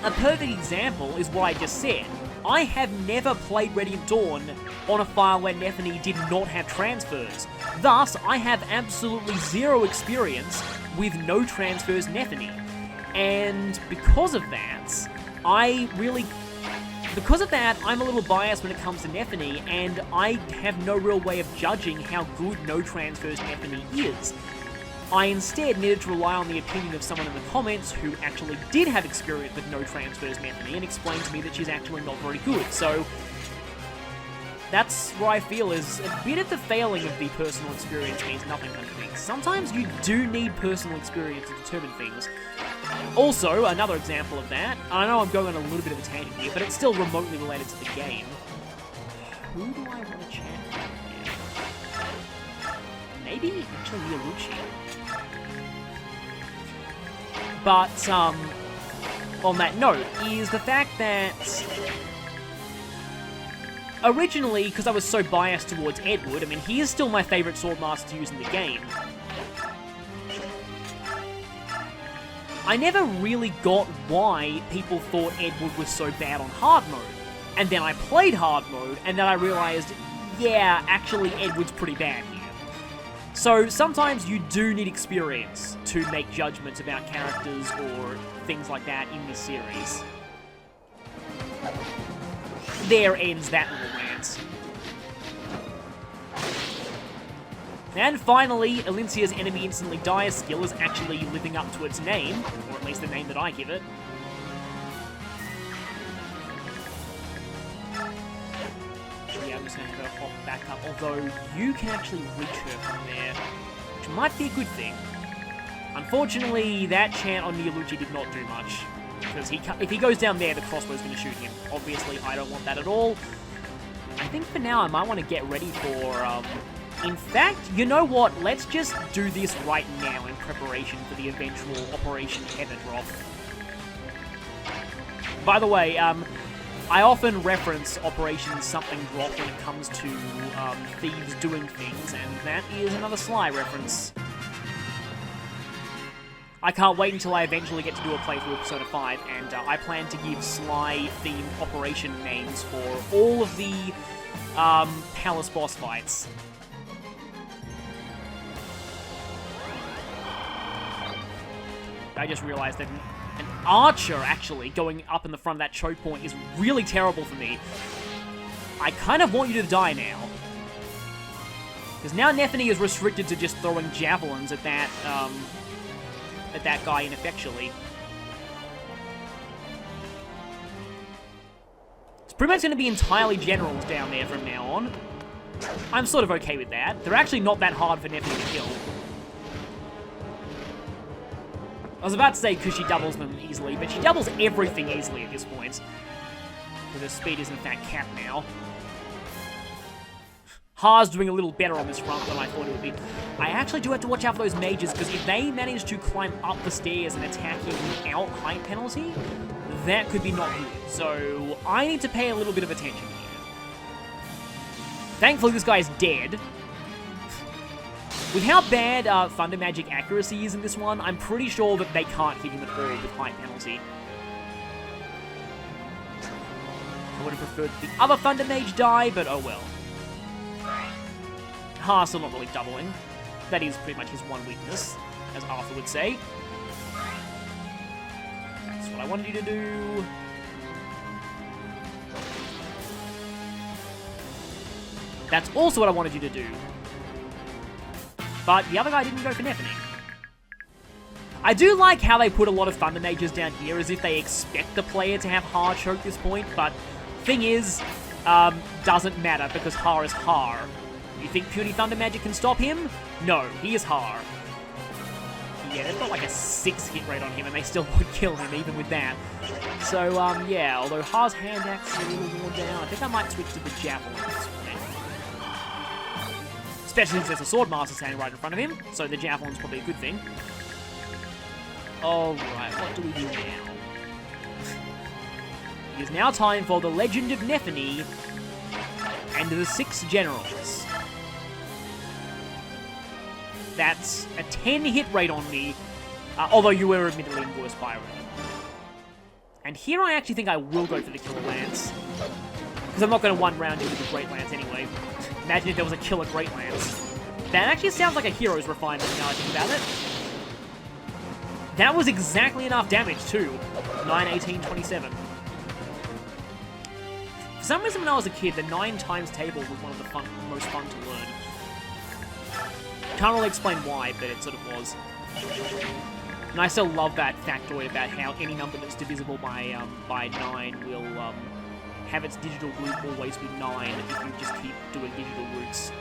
a perfect example is what I just said. I have never played Radiant Dawn on a file where Neffeny did not have transfers. Thus, I have absolutely zero experience with no transfers Neffeny. And because of that, I'm a little biased when it comes to Neffeny, and I have no real way of judging how good no transfers Neffeny is. I instead needed to rely on the opinion of someone in the comments who actually did have experience with no transfers Neffeny and explained to me that she's actually not very good. So that's what I feel is a bit of the failing of the personal experience means nothing kind of thing. Sometimes you do need personal experience to determine things. Also, another example of that, I know I'm going on a little bit of a tangent here, but it's still remotely related to the game. Who do I want to chat with here? Maybe actually Elincia. But, on that note, is the fact that originally, because I was so biased towards Edward, I mean, he is still my favourite Swordmaster to use in the game. I never really got why people thought Edward was so bad on hard mode. And then I played hard mode, and then I realized, yeah, actually Edward's pretty bad here. So sometimes you do need experience to make judgments about characters or things like that in this series. There ends that little rant. And finally, Elincia's enemy instantly dies skill is actually living up to its name, or at least the name that I give it. Yeah, I'm just going to have her hop back up, although you can actually reach her from there, which might be a good thing. Unfortunately, that chant on Elincia did not do much, because if he goes down there, the crossbow's going to shoot him. Obviously, I don't want that at all. I think for now, I might want to get ready for, in fact, you know what? Let's just do this right now in preparation for the eventual Operation Heather drop. By the way, I often reference Operation Something Drop when it comes to thieves doing things, and that is another Sly reference. I can't wait until I eventually get to do a playthrough of Persona 5, and I plan to give Sly-themed operation names for all of the Palace boss fights. I just realized that an archer, actually, going up in the front of that choke point is really terrible for me. I kind of want you to die now. Because now Neffeny is restricted to just throwing javelins at that guy ineffectually. It's pretty much going to be entirely generals down there from now on. I'm sort of okay with that. They're actually not that hard for Neffeny to kill. I was about to say because she doubles them easily, but she doubles everything easily at this point. Because her speed is in fact capped now. Ha's doing a little better on this front than I thought it would be. I actually do have to watch out for those mages, because if they manage to climb up the stairs and attack him without height penalty, that could be not good. So I need to pay a little bit of attention here. Thankfully, this guy is dead. With how bad Thunder Magic accuracy is in this one, I'm pretty sure that they can't hit him at all with height penalty. I would have preferred the other Thunder Mage die, but oh well. Ha, still not really doubling. That is pretty much his one weakness, as Arthur would say. That's what I wanted you to do. That's also what I wanted you to do. But the other guy didn't go for Nephening. I do like how they put a lot of Thunder Mages down here as if they expect the player to have Ha choke this point, but thing is, doesn't matter because Ha is Ha. You think Puny Thunder Magic can stop him? No, he is Ha. Yeah, they've got like a 6 hit rate on him and they still would kill him even with that. So, yeah, although Ha's hand axe is a little worn down, I think I might switch to the Javelin at this point. Especially since there's a Swordmaster standing right in front of him, so the Javelin's probably a good thing. Alright, what do we do now? It is now time for the Legend of Nephany and the 6 Generals. That's a 10 hit rate on me, although you were admittedly in worse Pyro. And here I actually think I will go for the Killer Lance. Because I'm not going to one round into the Great Lance anyway. Imagine if there was a Killer Great Lance. That actually sounds like a hero's refinement now I think about it. That was exactly enough damage too. 9, 18, 27. For some reason when I was a kid, the 9 times table was one of the most fun to learn. Can't really explain why, but it sort of was. And I still love that factoid about how any number that's divisible by 9 will have its digital root always be 9 if you just keep doing digital roots.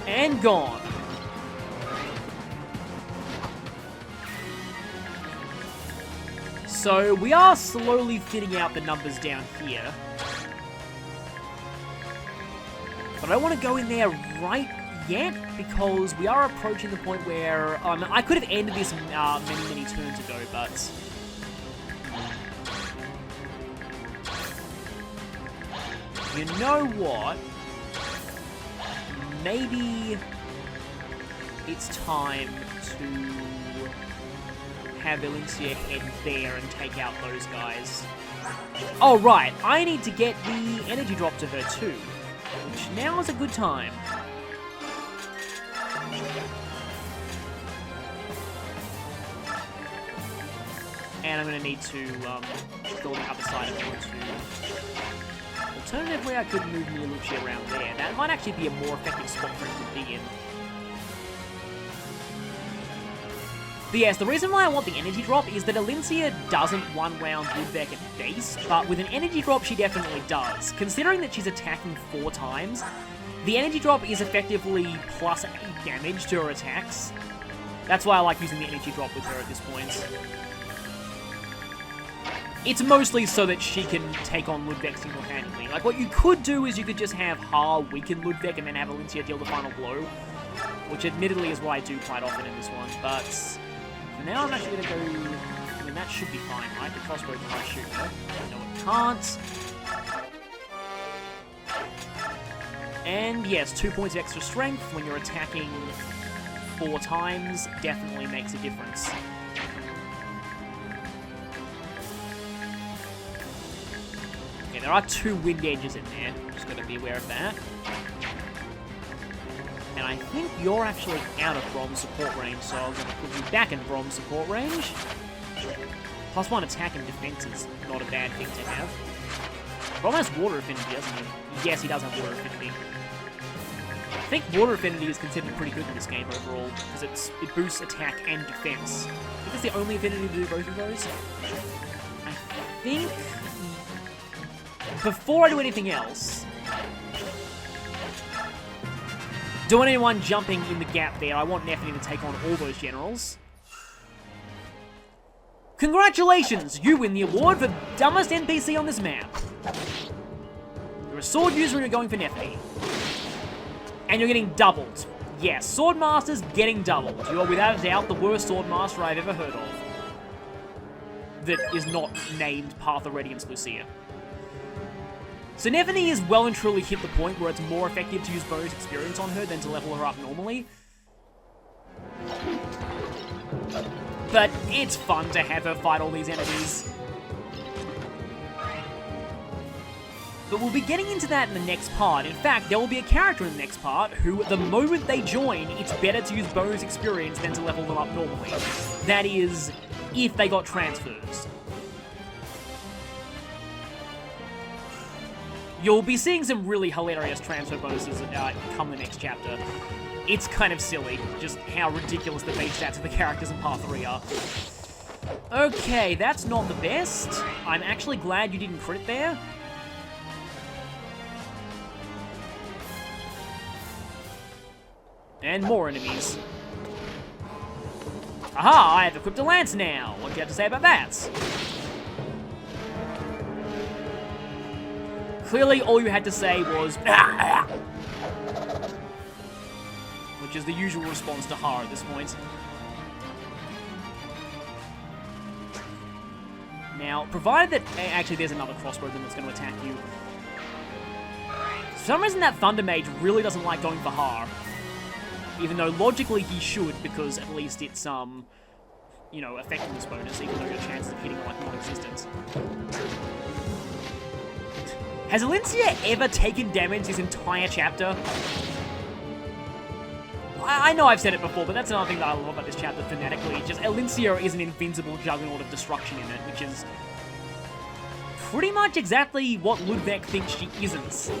And gone. So we are slowly thinning out the numbers down here. But I don't want to go in there right yet because we are approaching the point where I could have ended this many turns ago, but you know what? Maybe it's time to have Elincia head there and take out those guys. Oh, right. I need to get the energy drop to her too, which now is a good time. And I'm going to need to go on the other side of her too. Alternatively, I could move Elincia around there. That might actually be a more effective spot for him to be in. But yes, the reason why I want the energy drop is that Elincia doesn't one-round Woodbeck at base, but with an energy drop she definitely does. Considering that she's attacking 4 times, the energy drop is effectively plus 8 damage to her attacks. That's why I like using the energy drop with her at this point. It's mostly so that she can take on Ludwig single-handedly. Like, what you could do is you could just have Ha weaken Ludwig and then have Elincia deal the final blow, which admittedly is what I do quite often in this one, but for now I'm actually going to go... I mean, that should be fine, right? The crossbow can shoot her. No, it can't. And yes, 2 points of extra strength when you're attacking 4 times definitely makes a difference. There are 2 wind edges in there, just got to be aware of that. And I think you're actually out of Bronze support range, so I'm going to put you back in Bronze support range. +1 attack and defense is not a bad thing to have. Brom has water affinity, doesn't he? Yes, he does have water affinity. I think water affinity is considered pretty good in this game overall, because it boosts attack and defense. I think it's the only affinity to do both of those. I think... before I do anything else, don't want anyone jumping in the gap there. I want Nephany to take on all those generals. Congratulations! You win the award for dumbest NPC on this map. You're a sword user and you're going for Nephany. And you're getting doubled. Yes, Swordmaster's getting doubled. You are without a doubt the worst Swordmaster I've ever heard of. That is not named Path of Radiance Lucia. So Nephany is well and truly hit the point where it's more effective to use bonus experience on her than to level her up normally. But it's fun to have her fight all these enemies. But we'll be getting into that in the next part. In fact, there will be a character in the next part who, the moment they join, it's better to use bonus experience than to level them up normally. That is, if they got transfers. You'll be seeing some really hilarious transfer bonuses come the next chapter. It's kind of silly, just how ridiculous the base stats of the characters in Part 3 are. Okay, that's not the best. I'm actually glad you didn't crit there. And more enemies. Aha, I have equipped a lance now. What do you have to say about that? Clearly, all you had to say was, which is the usual response to Har at this point. Now, provided that... Actually, there's another crossbowman that's going to attack you. For some reason, that Thunder Mage really doesn't like going for Har. Even though, logically, he should, because at least it's, you know, effectiveness bonus, even though your chances of hitting are, like, non-existent. Has Elincia ever taken damage this entire chapter? I know I've said it before, but that's another thing that I love about this chapter thematically. Just Elincia is an invincible juggernaut of destruction in it, which is pretty much exactly what Ludwig thinks she isn't.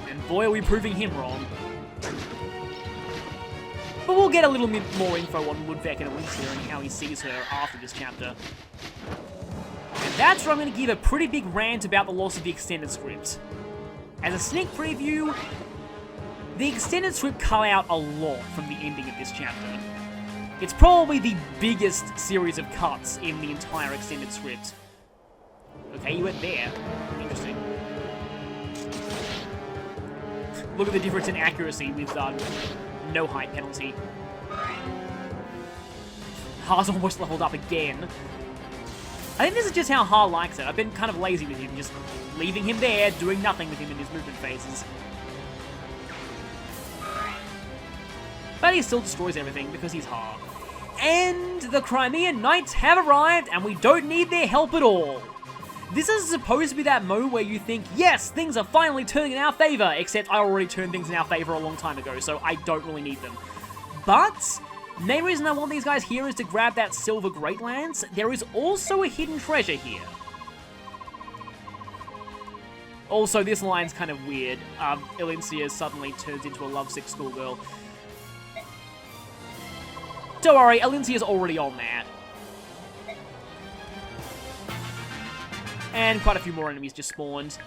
And boy, are we proving him wrong. But we'll get a little bit more info on Ludwig and Elincia and how he sees her after this chapter. And that's where I'm going to give a pretty big rant about the loss of the extended script. As a sneak preview, the extended script cut out a lot from the ending of this chapter. It's probably the biggest series of cuts in the entire extended script. Okay, you went there. Interesting. Look at the difference in accuracy with no height penalty. Har's almost leveled up again. I think this is just how Har likes it. I've been kind of lazy with him, just leaving him there, doing nothing with him in his movement phases. But he still destroys everything because he's Har. And the Crimean Knights have arrived, and we don't need their help at all. This is supposed to be that moment where you think, yes, things are finally turning in our favor, except I already turned things in our favor a long time ago, so I don't really need them. But the main reason I want these guys here is to grab that silver Great Lance. There is also a hidden treasure here. Also, this line's kind of weird. Elincia suddenly turns into a lovesick schoolgirl. Don't worry, Elincia's already on that. And quite a few more enemies just spawned.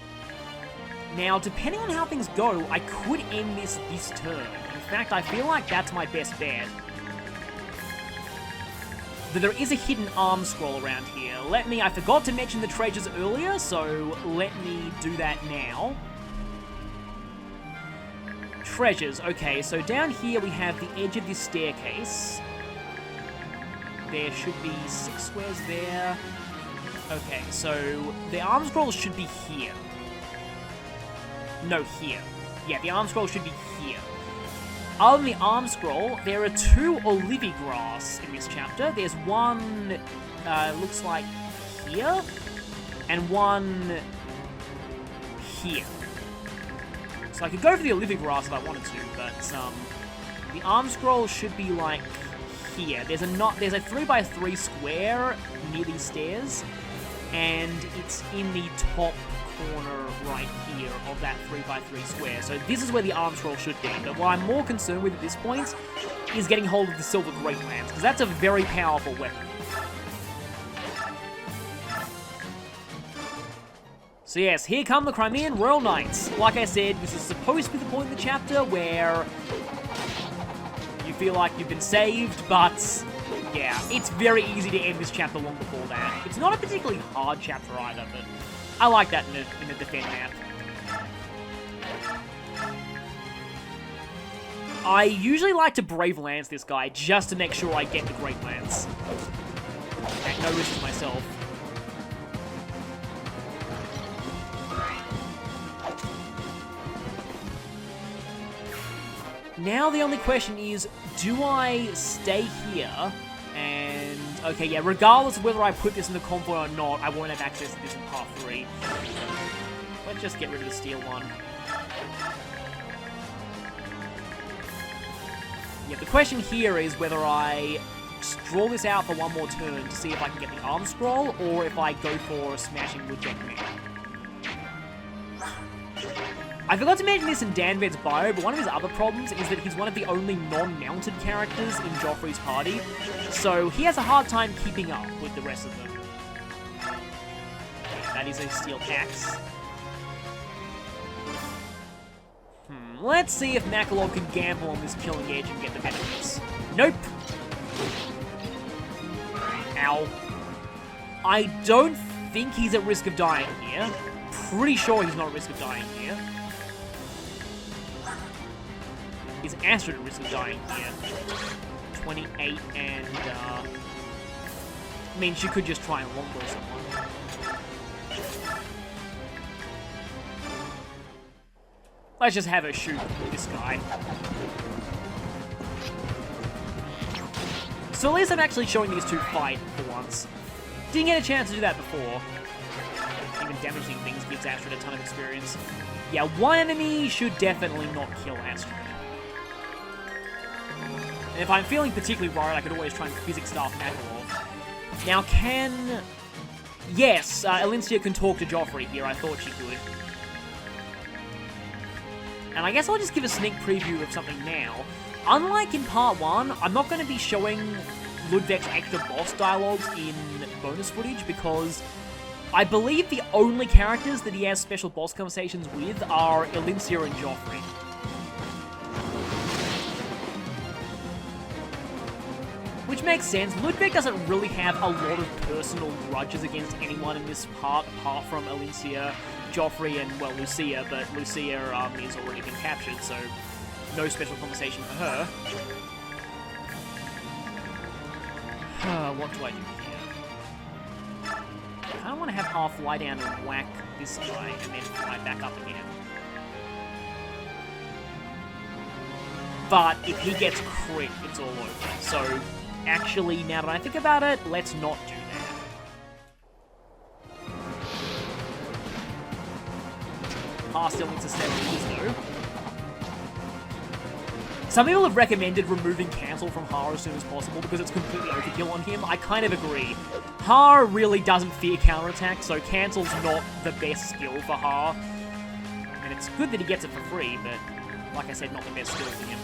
Now, depending on how things go, I could end this turn. In fact, I feel like that's my best bet. But there is a hidden arm scroll around here. I forgot to mention the treasures earlier, so let me do that now. Treasures, okay, so down here we have the edge of this staircase. There should be 6 squares there. Okay, so the arm scroll should be here. No, here. Yeah, the arm scroll should be here. Other than the arm scroll, there are 2 Olivigrass in this chapter. There's one, looks like here, and one here. So I could go for the Olivigrass if I wanted to, but the arm scroll should be like here. There's a 3x3 square near these stairs, and it's in the top corner right here of that 3x3 square. So this is where the arm scroll should be. But what I'm more concerned with at this point is getting hold of the silver Great Lance, because that's a very powerful weapon. So yes, here come the Crimean Royal Knights. Like I said, this is supposed to be the point in the chapter where you feel like you've been saved, but yeah, it's very easy to end this chapter long before that. It's not a particularly hard chapter either, but I like that in a defend map. I usually like to Brave Lance this guy just to make sure I get the Great Lance. At no risk to myself. Now the only question is, do I stay here? And, okay, yeah, regardless of whether I put this in the convoy or not, I won't have access to this in part 3. Let's just get rid of the steel one. Yeah, the question here is whether I draw this out for one more turn to see if I can get the arm scroll, or if I go for smashing Woodjack Man. I forgot to mention this in Danved's bio, but one of his other problems is that he's one of the only non-mounted characters in Joffrey's party, so he has a hard time keeping up with the rest of them. Yeah, that is a steel axe. Let's see if Makalov can gamble on this killing edge and get the benefits. Nope. Ow. I don't think he's at risk of dying here. Pretty sure he's not at risk of dying here. Is Astrid at risk of dying here? 28 and, I mean, she could just try and longbow someone. Let's just have her shoot this guy. So at least I'm actually showing these two fight for once. Didn't get a chance to do that before. Even damaging things gives Astrid a ton of experience. Yeah, one enemy should definitely not kill Astrid. And if I'm feeling particularly worried, I could always try and physics staff Makalov. Now can... Yes, Elincia can talk to Joffrey here. I thought she could. And I guess I'll just give a sneak preview of something now. Unlike in part 1, I'm not going to be showing Ludwig's extra boss dialogues in bonus footage because I believe the only characters that he has special boss conversations with are Elincia and Joffrey. Which makes sense. Ludwig doesn't really have a lot of personal grudges against anyone in this part, apart from Elincia, Joffrey, and, well, Lucia, but Lucia has already been captured, so no special conversation for her. What do I do here? I kind of want to have Half fly down and whack this guy, and then fly back up again. But if he gets crit, it's all over. So, actually, now that I think about it, let's not do that. Har still needs to stay though. Some people have recommended removing Cancel from Har as soon as possible because it's completely overkill on him. I kind of agree. Har really doesn't fear counterattack, so Cancel's not the best skill for Har. And it's good that he gets it for free, but like I said, not the best skill for him.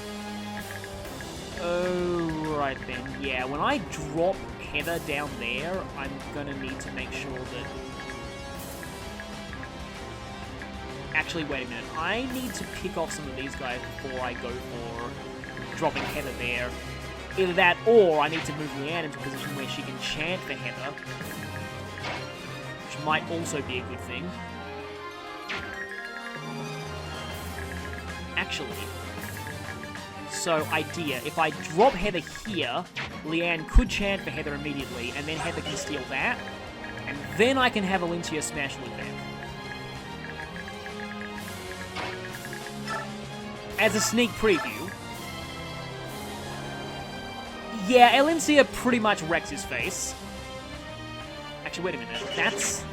Oh, right then. Yeah, when I drop Heather down there, I'm gonna need to make sure that... Actually, wait a minute. I need to pick off some of these guys before I go for dropping Heather there. Either that, or I need to move Leanne into a position where she can chant for Heather. Which might also be a good thing. Actually... So, idea, if I drop Heather here, Leanne could chant for Heather immediately, and then Heather can steal that, and then I can have Elincia smash Ludwig. As a sneak preview, yeah, Elincia pretty much wrecks his face. Actually, wait a minute, that's...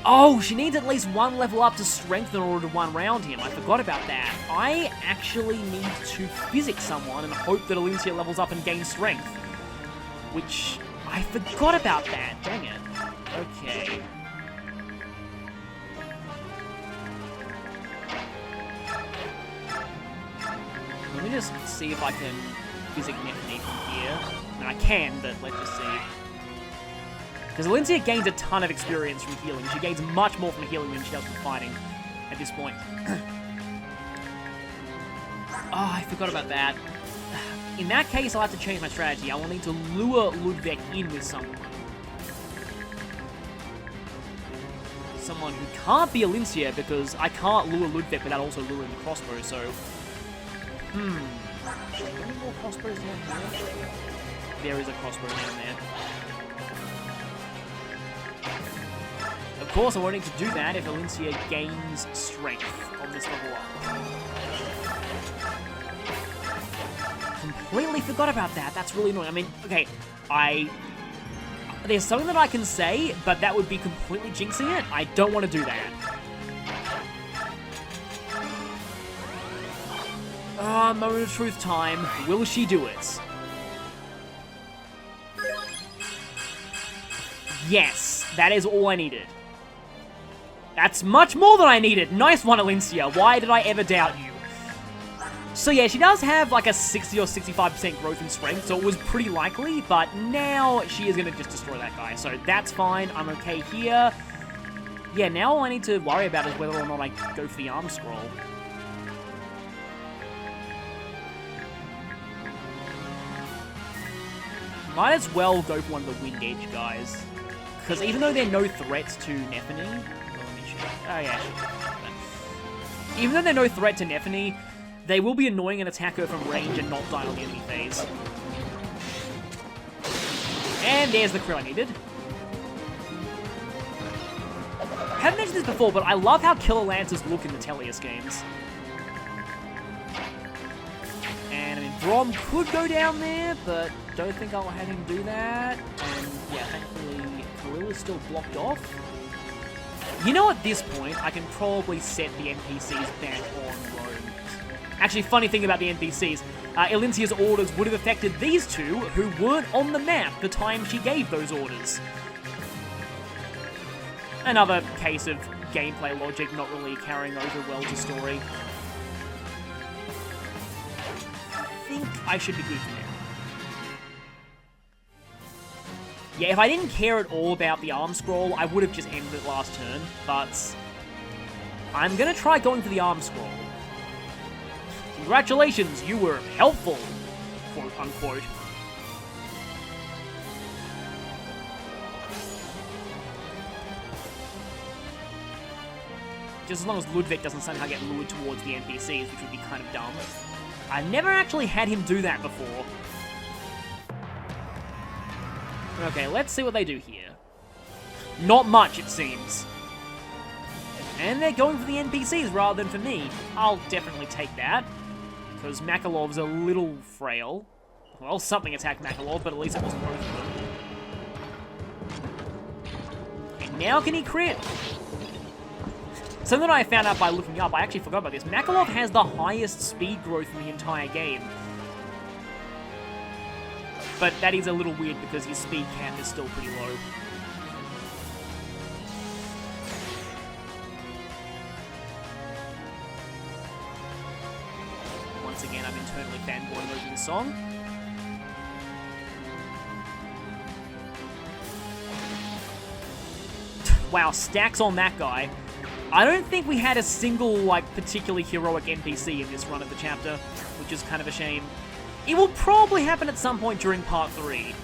Oh, she needs at least one level up to strength in order to one-round him. I forgot about that. I actually need to physics someone and hope that Elincia levels up and gains strength. Which, I forgot about that. Dang it. Okay. Let me just see if I can physic Nephany from here. I mean, I can, but let's just see. Because Elincia gains a ton of experience from healing. She gains much more from healing than she does from fighting at this point. Oh, I forgot about that. In that case, I'll have to change my strategy. I will need to lure Ludwig in with someone. Someone who can't be Elincia, because I can't lure Ludwig without also luring the crossbow, so... Any more crossbows down there? There is a crossbow down there. Of course, I won't need to do that if Elincia gains strength on this level up. Completely forgot about that. That's really annoying. I mean, okay, there's something that I can say, but that would be completely jinxing it. I don't want to do that. Moment of truth time. Will she do it? Yes, that is all I needed. That's much more than I needed. Nice one, Elincia. Why did I ever doubt you? So yeah, she does have like a 60 or 65% growth in strength, so it was pretty likely, but now she is going to just destroy that guy, so that's fine. I'm okay here. Yeah, now all I need to worry about is whether or not I go for the arm scroll. Might as well go for one of the Wind Edge guys, because even though they're no threats to Nephany... Oh yeah, even though they're no threat to Nephany, they will be annoying and attack her from range and not die on the enemy phase. And there's the crew I needed. I haven't mentioned this before, but I love how Killer Lancers look in the Tellius games. And I mean, Brom could go down there, but don't think I'll have him do that. And yeah, thankfully, Kirill is still blocked off. You know, at this point, I can probably set the NPCs back on Rome. Actually, funny thing about the NPCs, Elincia's orders would have affected these two who weren't on the map the time she gave those orders. Another case of gameplay logic not really carrying over well to story. I think I should be good for now. Yeah, if I didn't care at all about the arm scroll, I would have just ended it last turn, but I'm gonna try going for the arm scroll. Congratulations, you were helpful, quote unquote. Just as long as Ludwig doesn't somehow get lured towards the NPCs, which would be kind of dumb. I've never actually had him do that before. Okay, let's see what they do here. Not much, it seems. And they're going for the NPCs rather than for me. I'll definitely take that, because Makalov's a little frail. Well, something attacked Makalov, but at least it wasn't both of them. And now can he crit? Something that I found out by looking up, I actually forgot about this. Makalov has the highest speed growth in the entire game. But that is a little weird because his speed cap is still pretty low. Once again, I'm internally fanboying over this song. Wow, stacks on that guy. I don't think we had a single, like, particularly heroic NPC in this run of the chapter, which is kind of a shame. It will probably happen at some point during Part 3.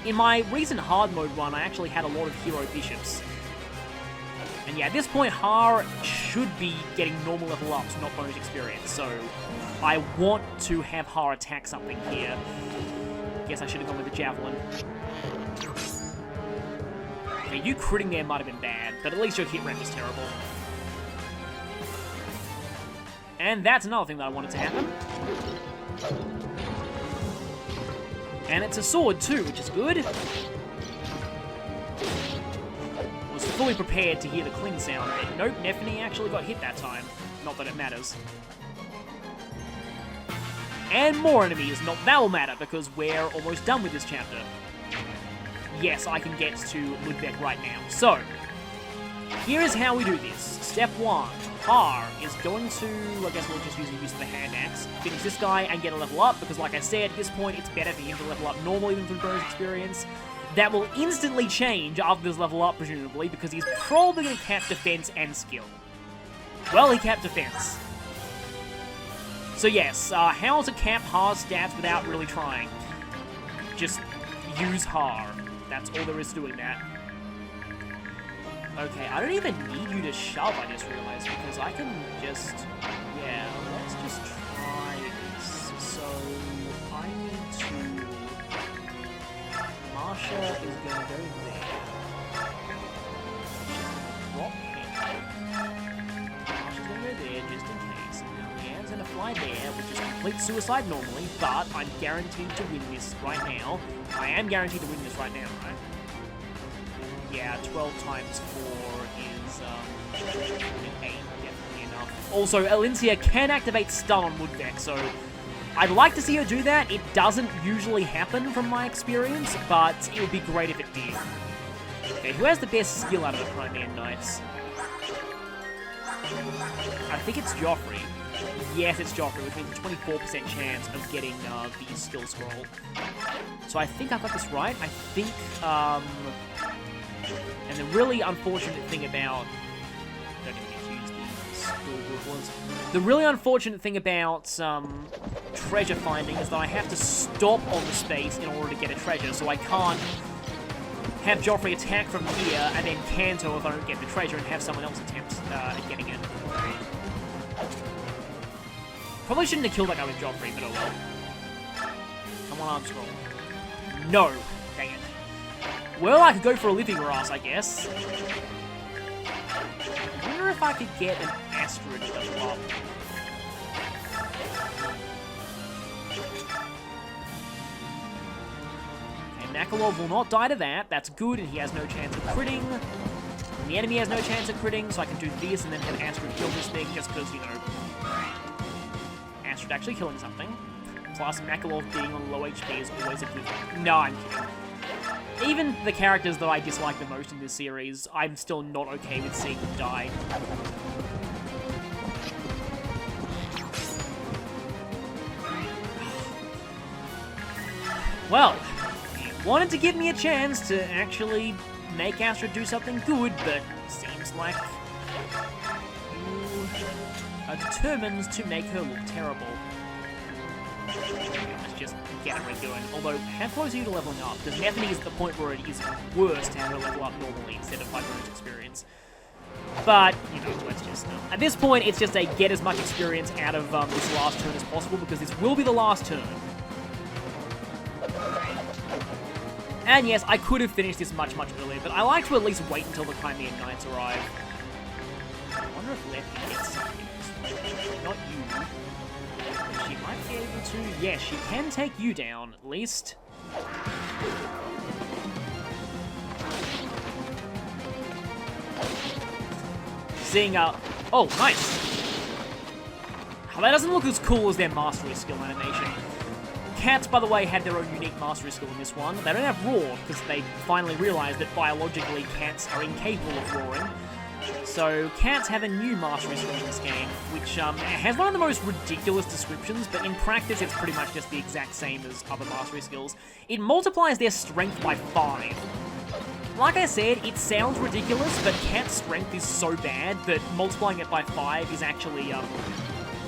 In my recent hard mode run, I actually had a lot of hero bishops. And yeah, at this point, Har should be getting normal level ups, not bonus experience, so I want to have Har attack something here. Guess I should have gone with the Javelin. Okay, you critting there might have been bad, but at least your hit rate was terrible. And that's another thing that I wanted to happen. And it's a sword too, which is good. Was fully prepared to hear the cling sound, but nope, Nephany actually got hit that time. Not that it matters. And more enemies, not that will matter, because we're almost done with this chapter. Yes, I can get to Ludwig right now. So, here is how we do this. Step 1. R is going to, I guess we'll just use the use of the hand axe, finish this guy and get a level up, because like I said, at this point it's better for him to level up normally than through bonus experience. That will instantly change after this level up, presumably, because he's probably going to cap defense and skill. Well, he capped defense. So yes, how to cap Har's stats without really trying? Just use Har. That's all there is to doing that. Okay, I don't even need you to shove, I just realized, because I can just... Yeah, let's just try this. So, I need to... Marsha is going to go there. Drop him. Marsha's going to go there, just in case. And now Leanne's going to fly there, which is complete suicide normally, but I'm guaranteed to win this right now. I am guaranteed to win this right now, right? Yeah, 12 times 4 is 8, definitely enough. Also, Elincia can activate stun on Woodbeck, so I'd like to see her do that. It doesn't usually happen from my experience, but it would be great if it did. Okay, who has the best skill out of the Crimean Knights? I think it's Joffrey. Yes, it's Joffrey, which means a 24% chance of getting the skill scroll. So I think I got this right. I think, and the really unfortunate thing about... Don't even get to use the skill group ones. The really unfortunate thing about treasure finding is that I have to stop on the space in order to get a treasure, so I can't have Joffrey attack from here and then canto if I don't get the treasure and have someone else attempt at getting it. Probably shouldn't have killed that guy with Joffrey, but oh well. Come on, arm scroll. No! Dang it. Well, I could go for a living grass, I guess. I wonder if I could get an Astrid to level up. Okay, Makalov will not die to that. That's good, and he has no chance of critting. And the enemy has no chance of critting, so I can do this and then have Astrid kill this thing just because, you know... Astrid actually killing something. Plus, Makalov being on low HP is always a good thing. No, I'm kidding. Even the characters that I dislike the most in this series, I'm still not okay with seeing them die. Well, it wanted to give me a chance to actually make Astrid do something good, but seems like you are determined to make her look terrible. Let's just get her going. Although, how close are you to leveling up? Because Nethany is at the point where it is worse to have her level up normally instead of 5 bonus experience. But, you know, let's just... At this point, it's just a get as much experience out of this last turn as possible, because this will be the last turn. And yes, I could have finished this much, much earlier, but I like to at least wait until the Crimean Knights arrive. I wonder if Lefty gets something. Not you. She might be able to... Yes, she can take you down, at least. Seeing, oh, nice! Oh, that doesn't look as cool as their mastery skill animation. Cats, by the way, had their own unique mastery skill in this one. They don't have roar, because they finally realized that biologically cats are incapable of roaring. So, cats have a new mastery skill in this game, which has one of the most ridiculous descriptions, but in practice it's pretty much just the exact same as other mastery skills. It multiplies their strength by 5. Like I said, it sounds ridiculous, but cat's strength is so bad that multiplying it by 5 is actually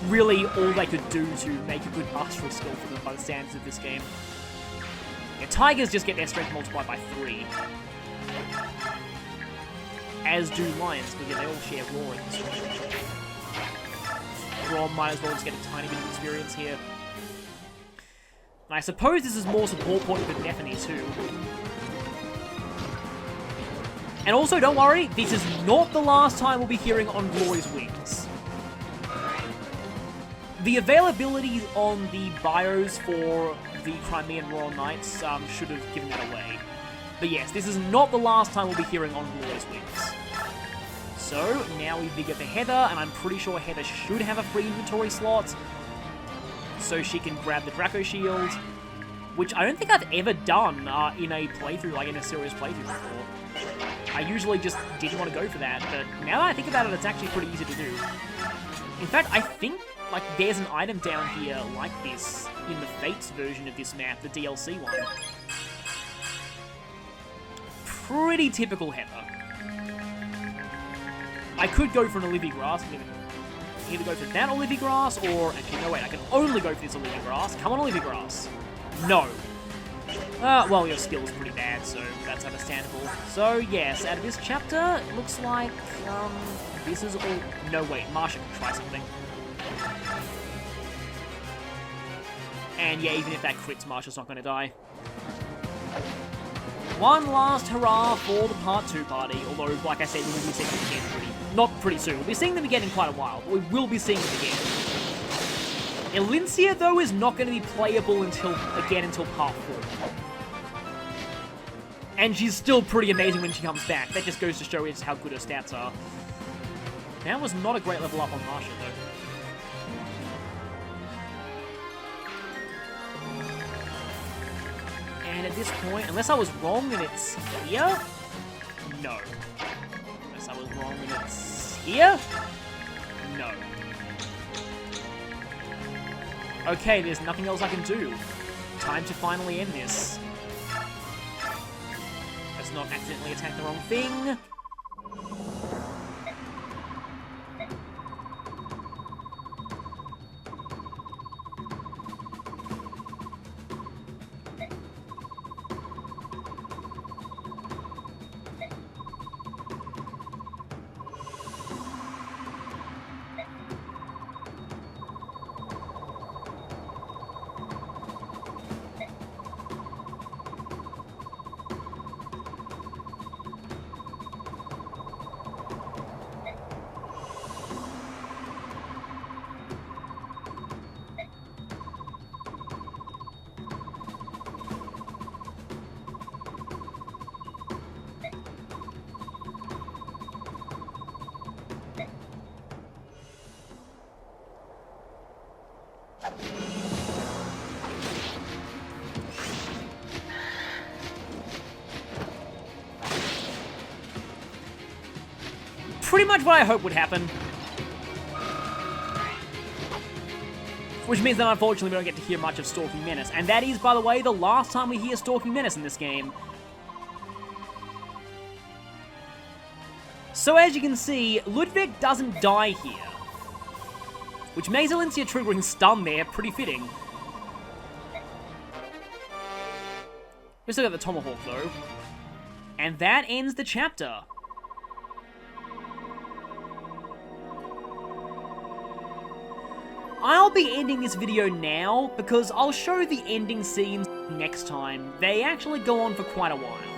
really all they could do to make a good mastery skill for them by the standards of this game. Yeah, tigers just get their strength multiplied by 3. As do lions, because they all share roar in this one. Roar might as well just get a tiny bit of experience here. And I suppose this is more support point for Nethany too. And also, don't worry, this is not the last time we'll be hearing On Glory's Wings. The availability on the bios for the Crimean Royal Knights should have given that away. But yes, this is not the last time we'll be hearing On Glory's Wings. So, now we dig up Heather, and I'm pretty sure Heather should have a free inventory slot, so she can grab the Draco Shield, which I don't think I've ever done in a playthrough, like in a serious playthrough before. I usually just didn't want to go for that, but now that I think about it, it's actually pretty easy to do. In fact, I think like there's an item down here like this in the Fates version of this map, the DLC one. Pretty typical Heather. I could go for an Olivia Grass. Either go for that Olivia Grass, or actually no wait, I can only go for this Olivia Grass. Come on, Olivia Grass. No. Well, your skill is pretty bad, so that's understandable. So yes, out of this chapter, it looks like this is all. No wait, Marsha can try something. And yeah, even if that crits, Marsha's not going to die. One last hurrah for the Part 2 party, although, like I said, we will be seeing them again not pretty soon. We'll be seeing them again in quite a while, but we will be seeing them again. Elincia, though, is not going to be playable until Part 4. And she's still pretty amazing when she comes back. That just goes to show just how good her stats are. That was not a great level up on Marsha, though. And at this point, unless I was wrong and it's here? No. Unless I was wrong and it's here? No. Okay, there's nothing else I can do. Time to finally end this. Let's not accidentally attack the wrong thing. Pretty much what I hoped would happen. Which means that unfortunately we don't get to hear much of Stalking Menace. And that is, by the way, the last time we hear Stalking Menace in this game. So as you can see, Ludwig doesn't die here. Which makes Elincia triggering stun there pretty fitting. We still got the Tomahawk though. And that ends the chapter. I'll be ending this video now because I'll show the ending scenes next time. They actually go on for quite a while.